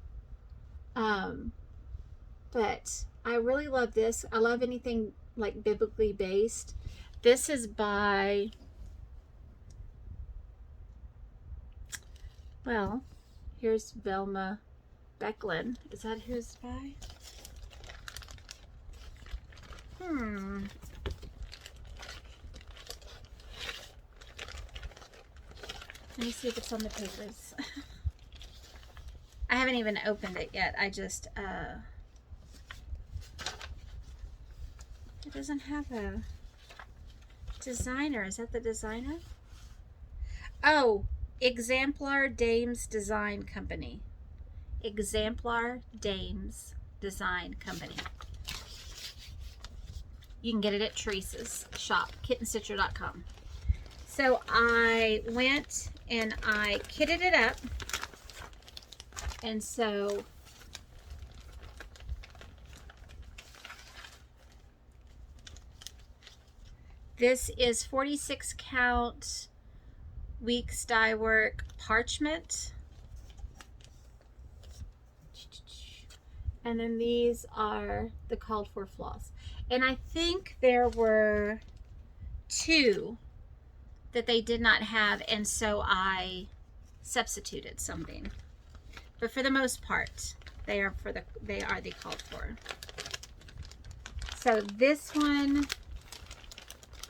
But I really love this. I love anything like biblically based. This is by, well, here's Velma Becklin. Is that who it's by? Let me see if it's on the papers. I haven't even opened it yet. I just, it doesn't have a designer. Is that the designer? Oh, Exemplar Dames Design Company. Exemplar Dames Design Company. You can get it at Teresa's shop, kittenstitcher.com. So I went and I kitted it up. And so this is 46 count weeks dye work parchment. And then these are the called for floss. And I think there were 2 that they did not have, and so I substituted something. But for the most part, they are the called for. So this one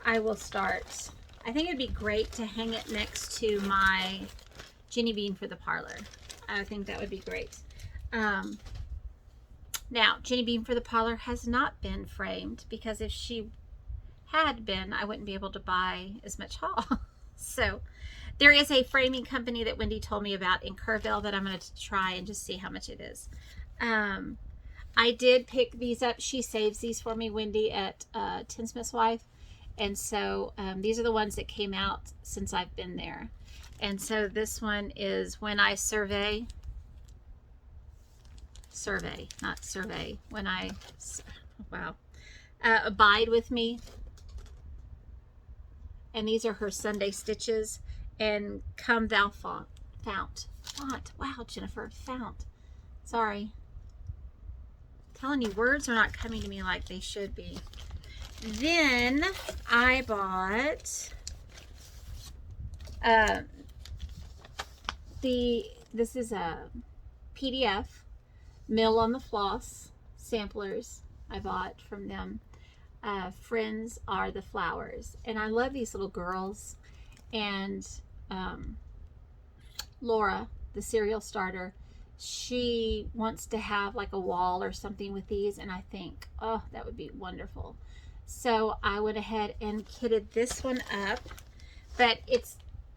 I will start. I think it'd be great to hang it next to my Jenny Bean for the Parlor. I think that would be great. Now, Jenny Bean for the Parlor has not been framed, because if she had been, I wouldn't be able to buy as much haul. So there is a framing company that Wendy told me about in Kerrville that I'm going to try and just see how much it is. I did pick these up. She saves these for me, Wendy, at Tinsmith's Wife. And so these are the ones that came out since I've been there. And so this one is When I Survey. Not survey. When I, wow. Abide With Me. And these are her Sunday stitches. And Come Thou Font. Wow, Jennifer. Fount. Sorry. I'm telling you, words are not coming to me like they should be. Then I bought this is a PDF Mill on the Floss samplers I bought from them. Friends Are the Flowers. And I love these little girls. And Laura, the cereal starter, she wants to have like a wall or something with these. And I think, oh, that would be wonderful. So I went ahead and kitted this one up. But it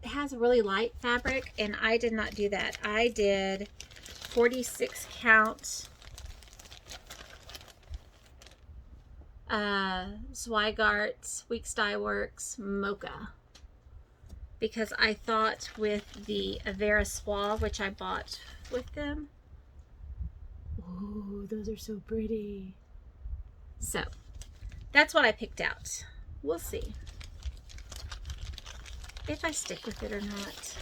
has a really light fabric. And I did not do that. I did 46 count Zweigart's Weeks Dye Works Mocha, because I thought with the Avera Soie, which I bought with them, oh, those are so pretty. So that's what I picked out. We'll see if I stick with it or not.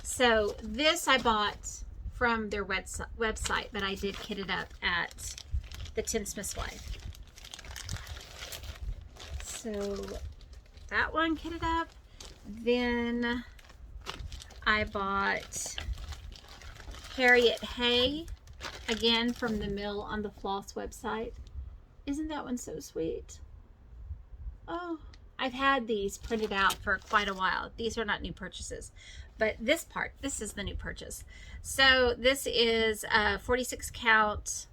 So this I bought from their website, but I did kit it up at the Tinsmith's Wife. So that one kitted up. Then I bought Harriet Hay, again from the Mill on the Floss website. Isn't that one so sweet? Oh, I've had these printed out for quite a while. These are not new purchases, but this is the new purchase. So this is 46 count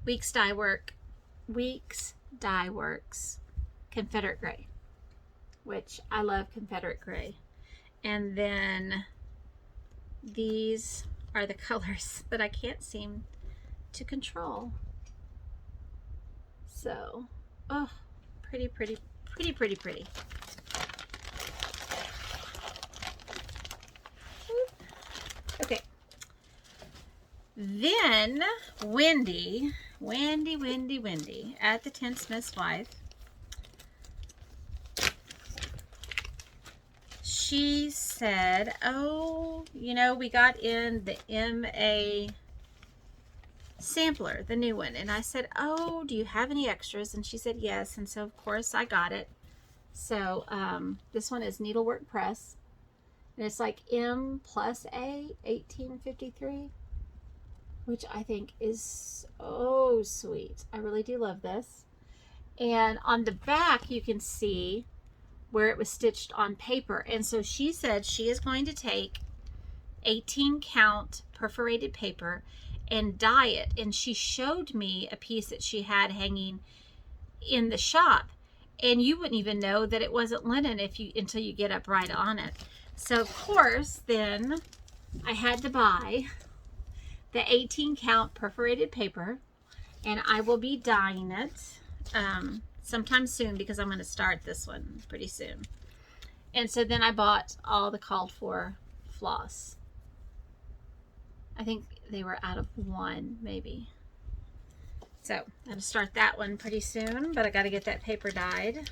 Weeks Dye Works Confederate Gray, which I love Confederate Gray. And then these are the colors that I can't seem to control. So, oh, pretty, pretty, pretty, pretty, pretty. Okay. Then Wendy at the Tinsmith's Wife. She said, oh, you know, we got in the MA sampler, the new one. And I said, oh, do you have any extras? And she said, yes. And so, of course, I got it. So this one is Needlework Press. And it's like M plus A, 1853. Which I think is so sweet. I really do love this. And on the back, you can see where it was stitched on paper. And so she said she is going to take 18 count perforated paper and dye it. And she showed me a piece that she had hanging in the shop. And you wouldn't even know that it wasn't linen until you get up right on it. So of course, then I had to buy the 18 count perforated paper, and I will be dyeing it sometime soon because I'm going to start this one pretty soon. And so then I bought all the called for floss. I think they were out of one, maybe. So I'm going to start that one pretty soon, but I got to get that paper dyed.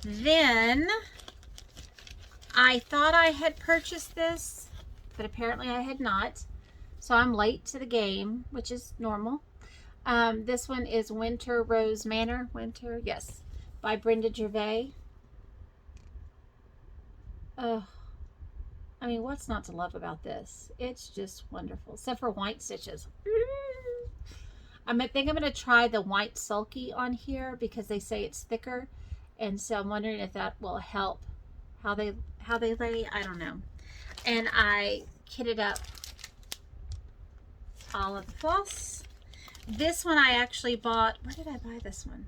Then I thought I had purchased this, but apparently I had not. So I'm late to the game, which is normal. This one is Winter Rose Manor. Winter, yes, by Brenda Gervais. Oh, I mean, what's not to love about this? It's just wonderful, except for white stitches. I think I'm going to try the white sulky on here because they say it's thicker. And so I'm wondering if that will help how they lay, I don't know. And I kitted up all of the floss. This one I actually bought, where did I buy this one?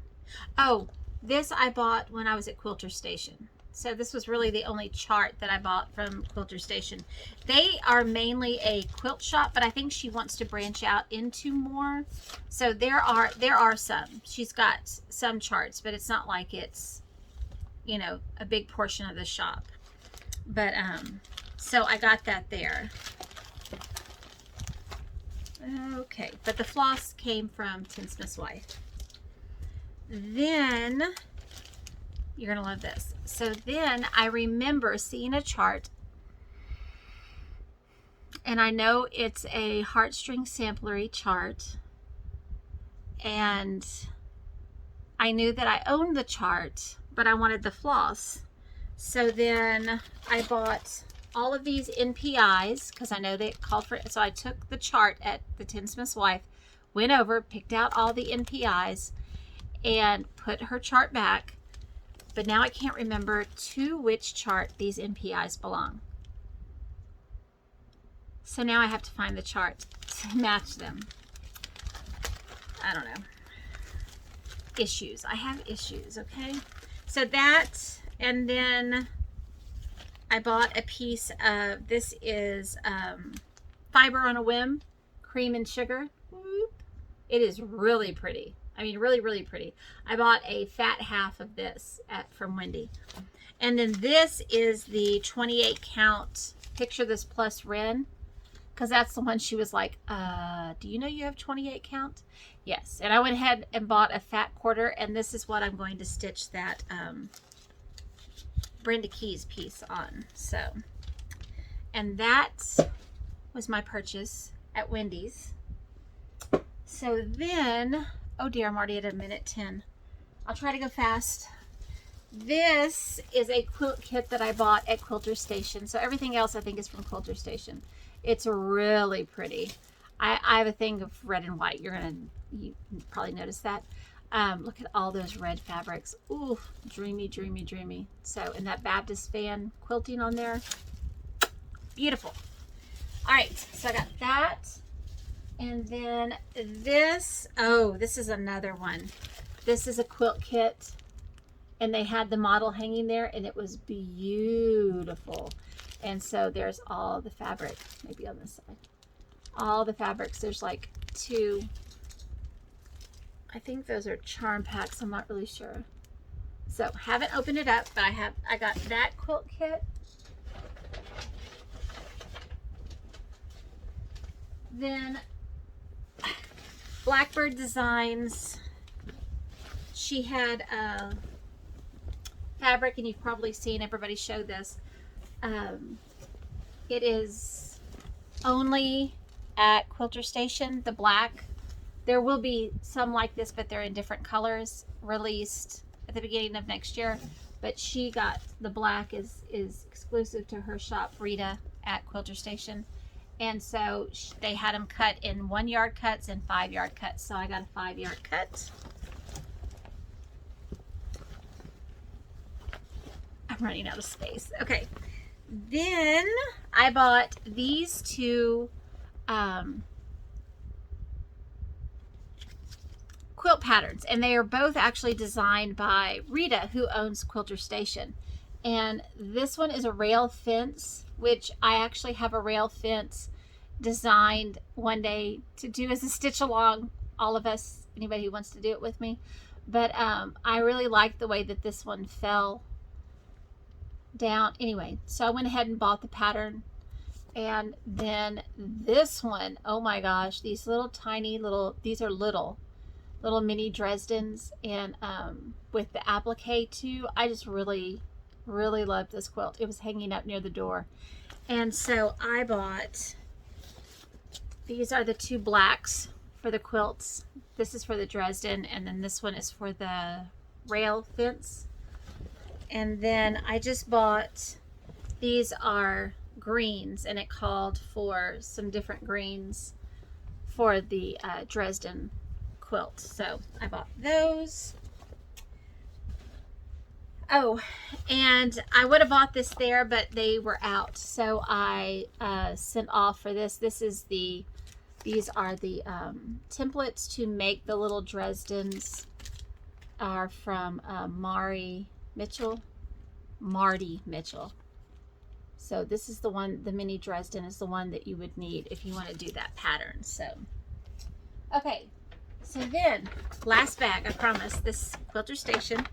Oh, this I bought when I was at Quilter Station. So this was really the only chart that I bought from Quilter Station. They are mainly a quilt shop, but I think she wants to branch out into more. So there are some. She's got some charts, but it's not like it's, you know, a big portion of the shop. But so I got that there. Okay, but the floss came from Tinsmith's Wife. Then you're gonna love this. So then I remember seeing a chart, and I know it's a heartstring samplery chart, and I knew that I owned the chart, but I wanted the floss. So then I bought all of these NPIs because I know they called for it. So I took the chart at the Tinsmith's Wife, went over, picked out all the NPIs, and put her chart back. But now I can't remember to which chart these NPIs belong. So now I have to find the chart to match them. I don't know. Issues. I have issues, okay? So that, and then I bought a piece of, this is Fiber on a Whim, Cream and Sugar. It is really pretty. I mean, really, really pretty. I bought a fat half of this from Wendy. And then this is the 28 count Picture This Plus Wren, because that's the one she was like, do you know you have 28 count? Yes. And I went ahead and bought a fat quarter, and this is what I'm going to stitch that Brenda Keys piece on. So, and that was my purchase at Wendy's. So then, oh dear, I'm already at 1:10. I'll try to go fast. This is a quilt kit that I bought at Quilter Station. So everything else I think is from Quilter Station. It's really pretty. I have a thing of red and white. You probably noticed that. Look at all those red fabrics. Ooh, dreamy, dreamy, dreamy. So, and that Baptist fan quilting on there. Beautiful. All right, so I got that. And then this, oh, this is another one. This is a quilt kit, and they had the model hanging there, and it was beautiful. And so there's all the fabric, maybe on this side. All the fabrics. There's like 2, I think those are charm packs. I'm not really sure. So haven't opened it up, but I got that quilt kit. Then Blackbird Designs. She had fabric, and you've probably seen everybody show this. It is only at Quilter Station, the black. There will be some like this, but they're in different colors, released at the beginning of next year. But she got the black is exclusive to her shop, Rita, at Quilter Station. And so they had them cut in 1-yard cuts and 5-yard cuts. So I got a 5-yard cut. I'm running out of space. Okay. Then I bought these 2 quilt patterns, and they are both actually designed by Rita, who owns Quilter Station. And this one is a rail fence, which I actually have a rail fence designed one day to do as a stitch along, all of us, anybody who wants to do it with me. But I really like the way that this one fell down. Anyway, so I went ahead and bought the pattern. And then this one, oh my gosh, these little tiny little, these are little mini Dresdens, and with the applique too. I just really love this quilt. It was hanging up near the door, and so I bought, these are the 2 blacks for the quilts. This is for the Dresden, and then this one is for the rail fence. And then I just bought, these are greens, and it called for some different greens for the Dresden quilt. So I bought those. Oh, and I would have bought this there, but they were out. So I sent off for this. These are the templates to make the little Dresdens, are from Marty Mitchell. So this is the one, the mini Dresden is the one that you would need if you want to do that pattern. So, okay. So then, last bag, I promise, this Quilter Station.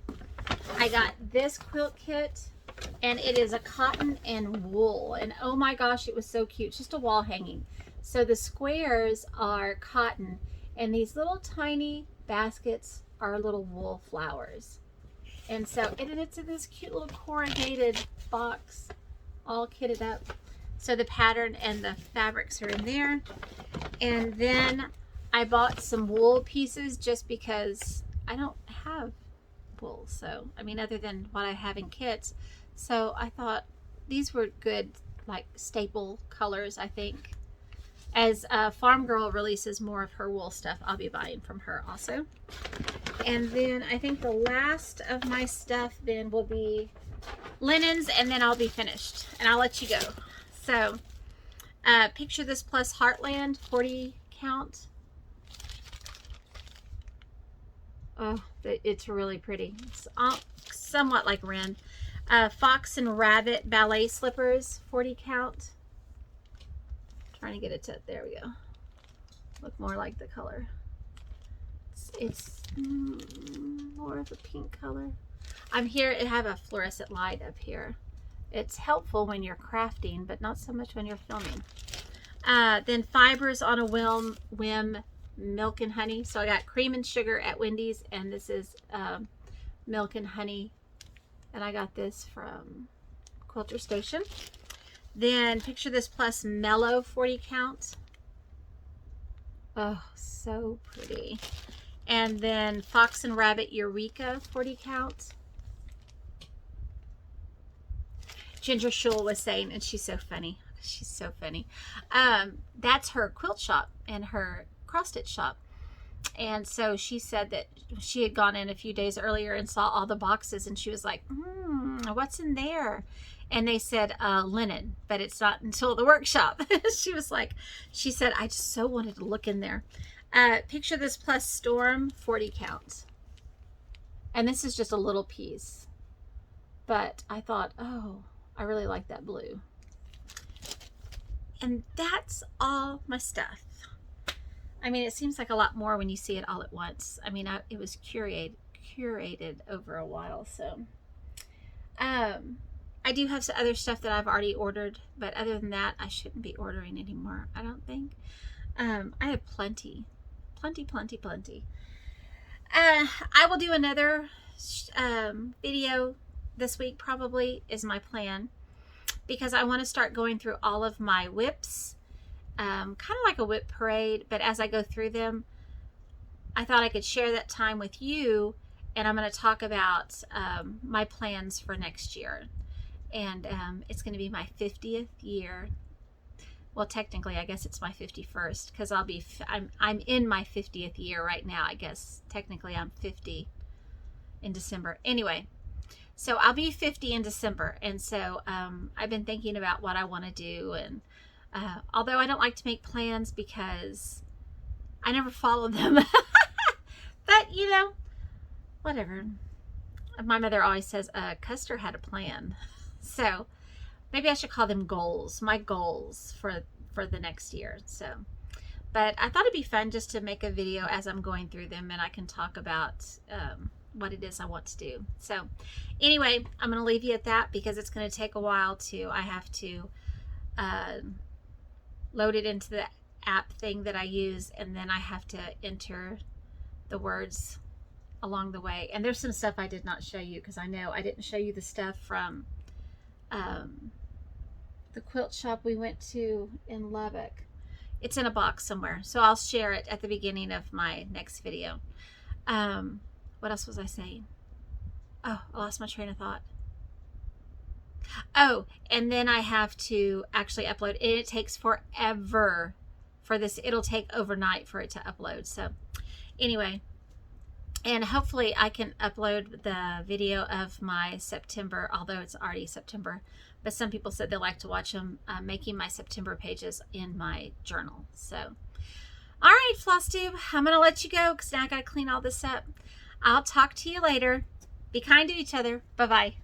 I got this quilt kit, and it is a cotton and wool. And oh my gosh, it was so cute. It's just a wall hanging. So the squares are cotton, and these little tiny baskets are little wool flowers. And so it's in this cute little corrugated box, all kitted up. So the pattern and the fabrics are in there. And then I bought some wool pieces just because I don't have wool. So, I mean, other than what I have in kits. So I thought these were good, like staple colors, I think. As Farm Girl releases more of her wool stuff, I'll be buying from her also. And then I think the last of my stuff then will be linens, and then I'll be finished. And I'll let you go. So, Picture This Plus Heartland 40 count. Oh, it's really pretty. It's somewhat like Wren. Fox and Rabbit ballet slippers, 40 count. Trying to get it to, there we go. Look more like the color. It's more of a pink color. I'm here, I have a fluorescent light up here. It's helpful when you're crafting, but not so much when you're filming. Then Fibers on a Whim Milk and Honey. So I got cream and sugar at Wendy's, and this is milk and honey, and I got this from Quilter Station. Then Picture This Plus Mellow 40 count. Oh, so pretty. And then Fox and Rabbit Eureka 40 count. Ginger Shul was saying, and she's so funny. She's so funny. That's her quilt shop and her cross stitch shop. And so she said that she had gone in a few days earlier and saw all the boxes, and she was like, what's in there? And they said linen, but it's not until the workshop. She said, I just so wanted to look in there. Picture This Plus Storm 40 count. And this is just a little piece. But I thought, oh, I really like that blue. And that's all my stuff. I mean, it seems like a lot more when you see it all at once. I mean, it was curated over a while, so. I do have some other stuff that I've already ordered, but other than that, I shouldn't be ordering anymore, I don't think. I have plenty. I will do another video this week, probably, is my plan, because I want to start going through all of my whips, kind of like a whip parade, but as I go through them, I thought I could share that time with you, and I'm going to talk about my plans for next year. And it's going to be my 50th year. Well, technically, I guess it's my 51st, because I'm in my 50th year right now. I guess technically I'm 50 in December. Anyway, so I'll be 50 in December, and so I've been thinking about what I want to do. And although I don't like to make plans because I never follow them, but you know, whatever. My mother always says Custer had a plan. So maybe I should call them goals, my goals for the next year. So, but I thought it'd be fun just to make a video as I'm going through them, and I can talk about what it is I want to do. So anyway, I'm going to leave you at that, because it's going to take a while I have to load it into the app thing that I use, and then I have to enter the words along the way. And there's some stuff I did not show you, because I know I didn't show you the stuff from the quilt shop we went to in Lubbock. It's in a box somewhere, so I'll share it at the beginning of my next video. What else was I saying? Oh, I lost my train of thought. Oh, and then I have to actually upload, and it takes forever for this. It'll take overnight for it to upload. So anyway, and hopefully I can upload the video of my September, although it's already September, but some people said they like to watch them making my September pages in my journal. So, all right, Flosstube, I'm going to let you go, because now I got to clean all this up. I'll talk to you later. Be kind to each other. Bye-bye.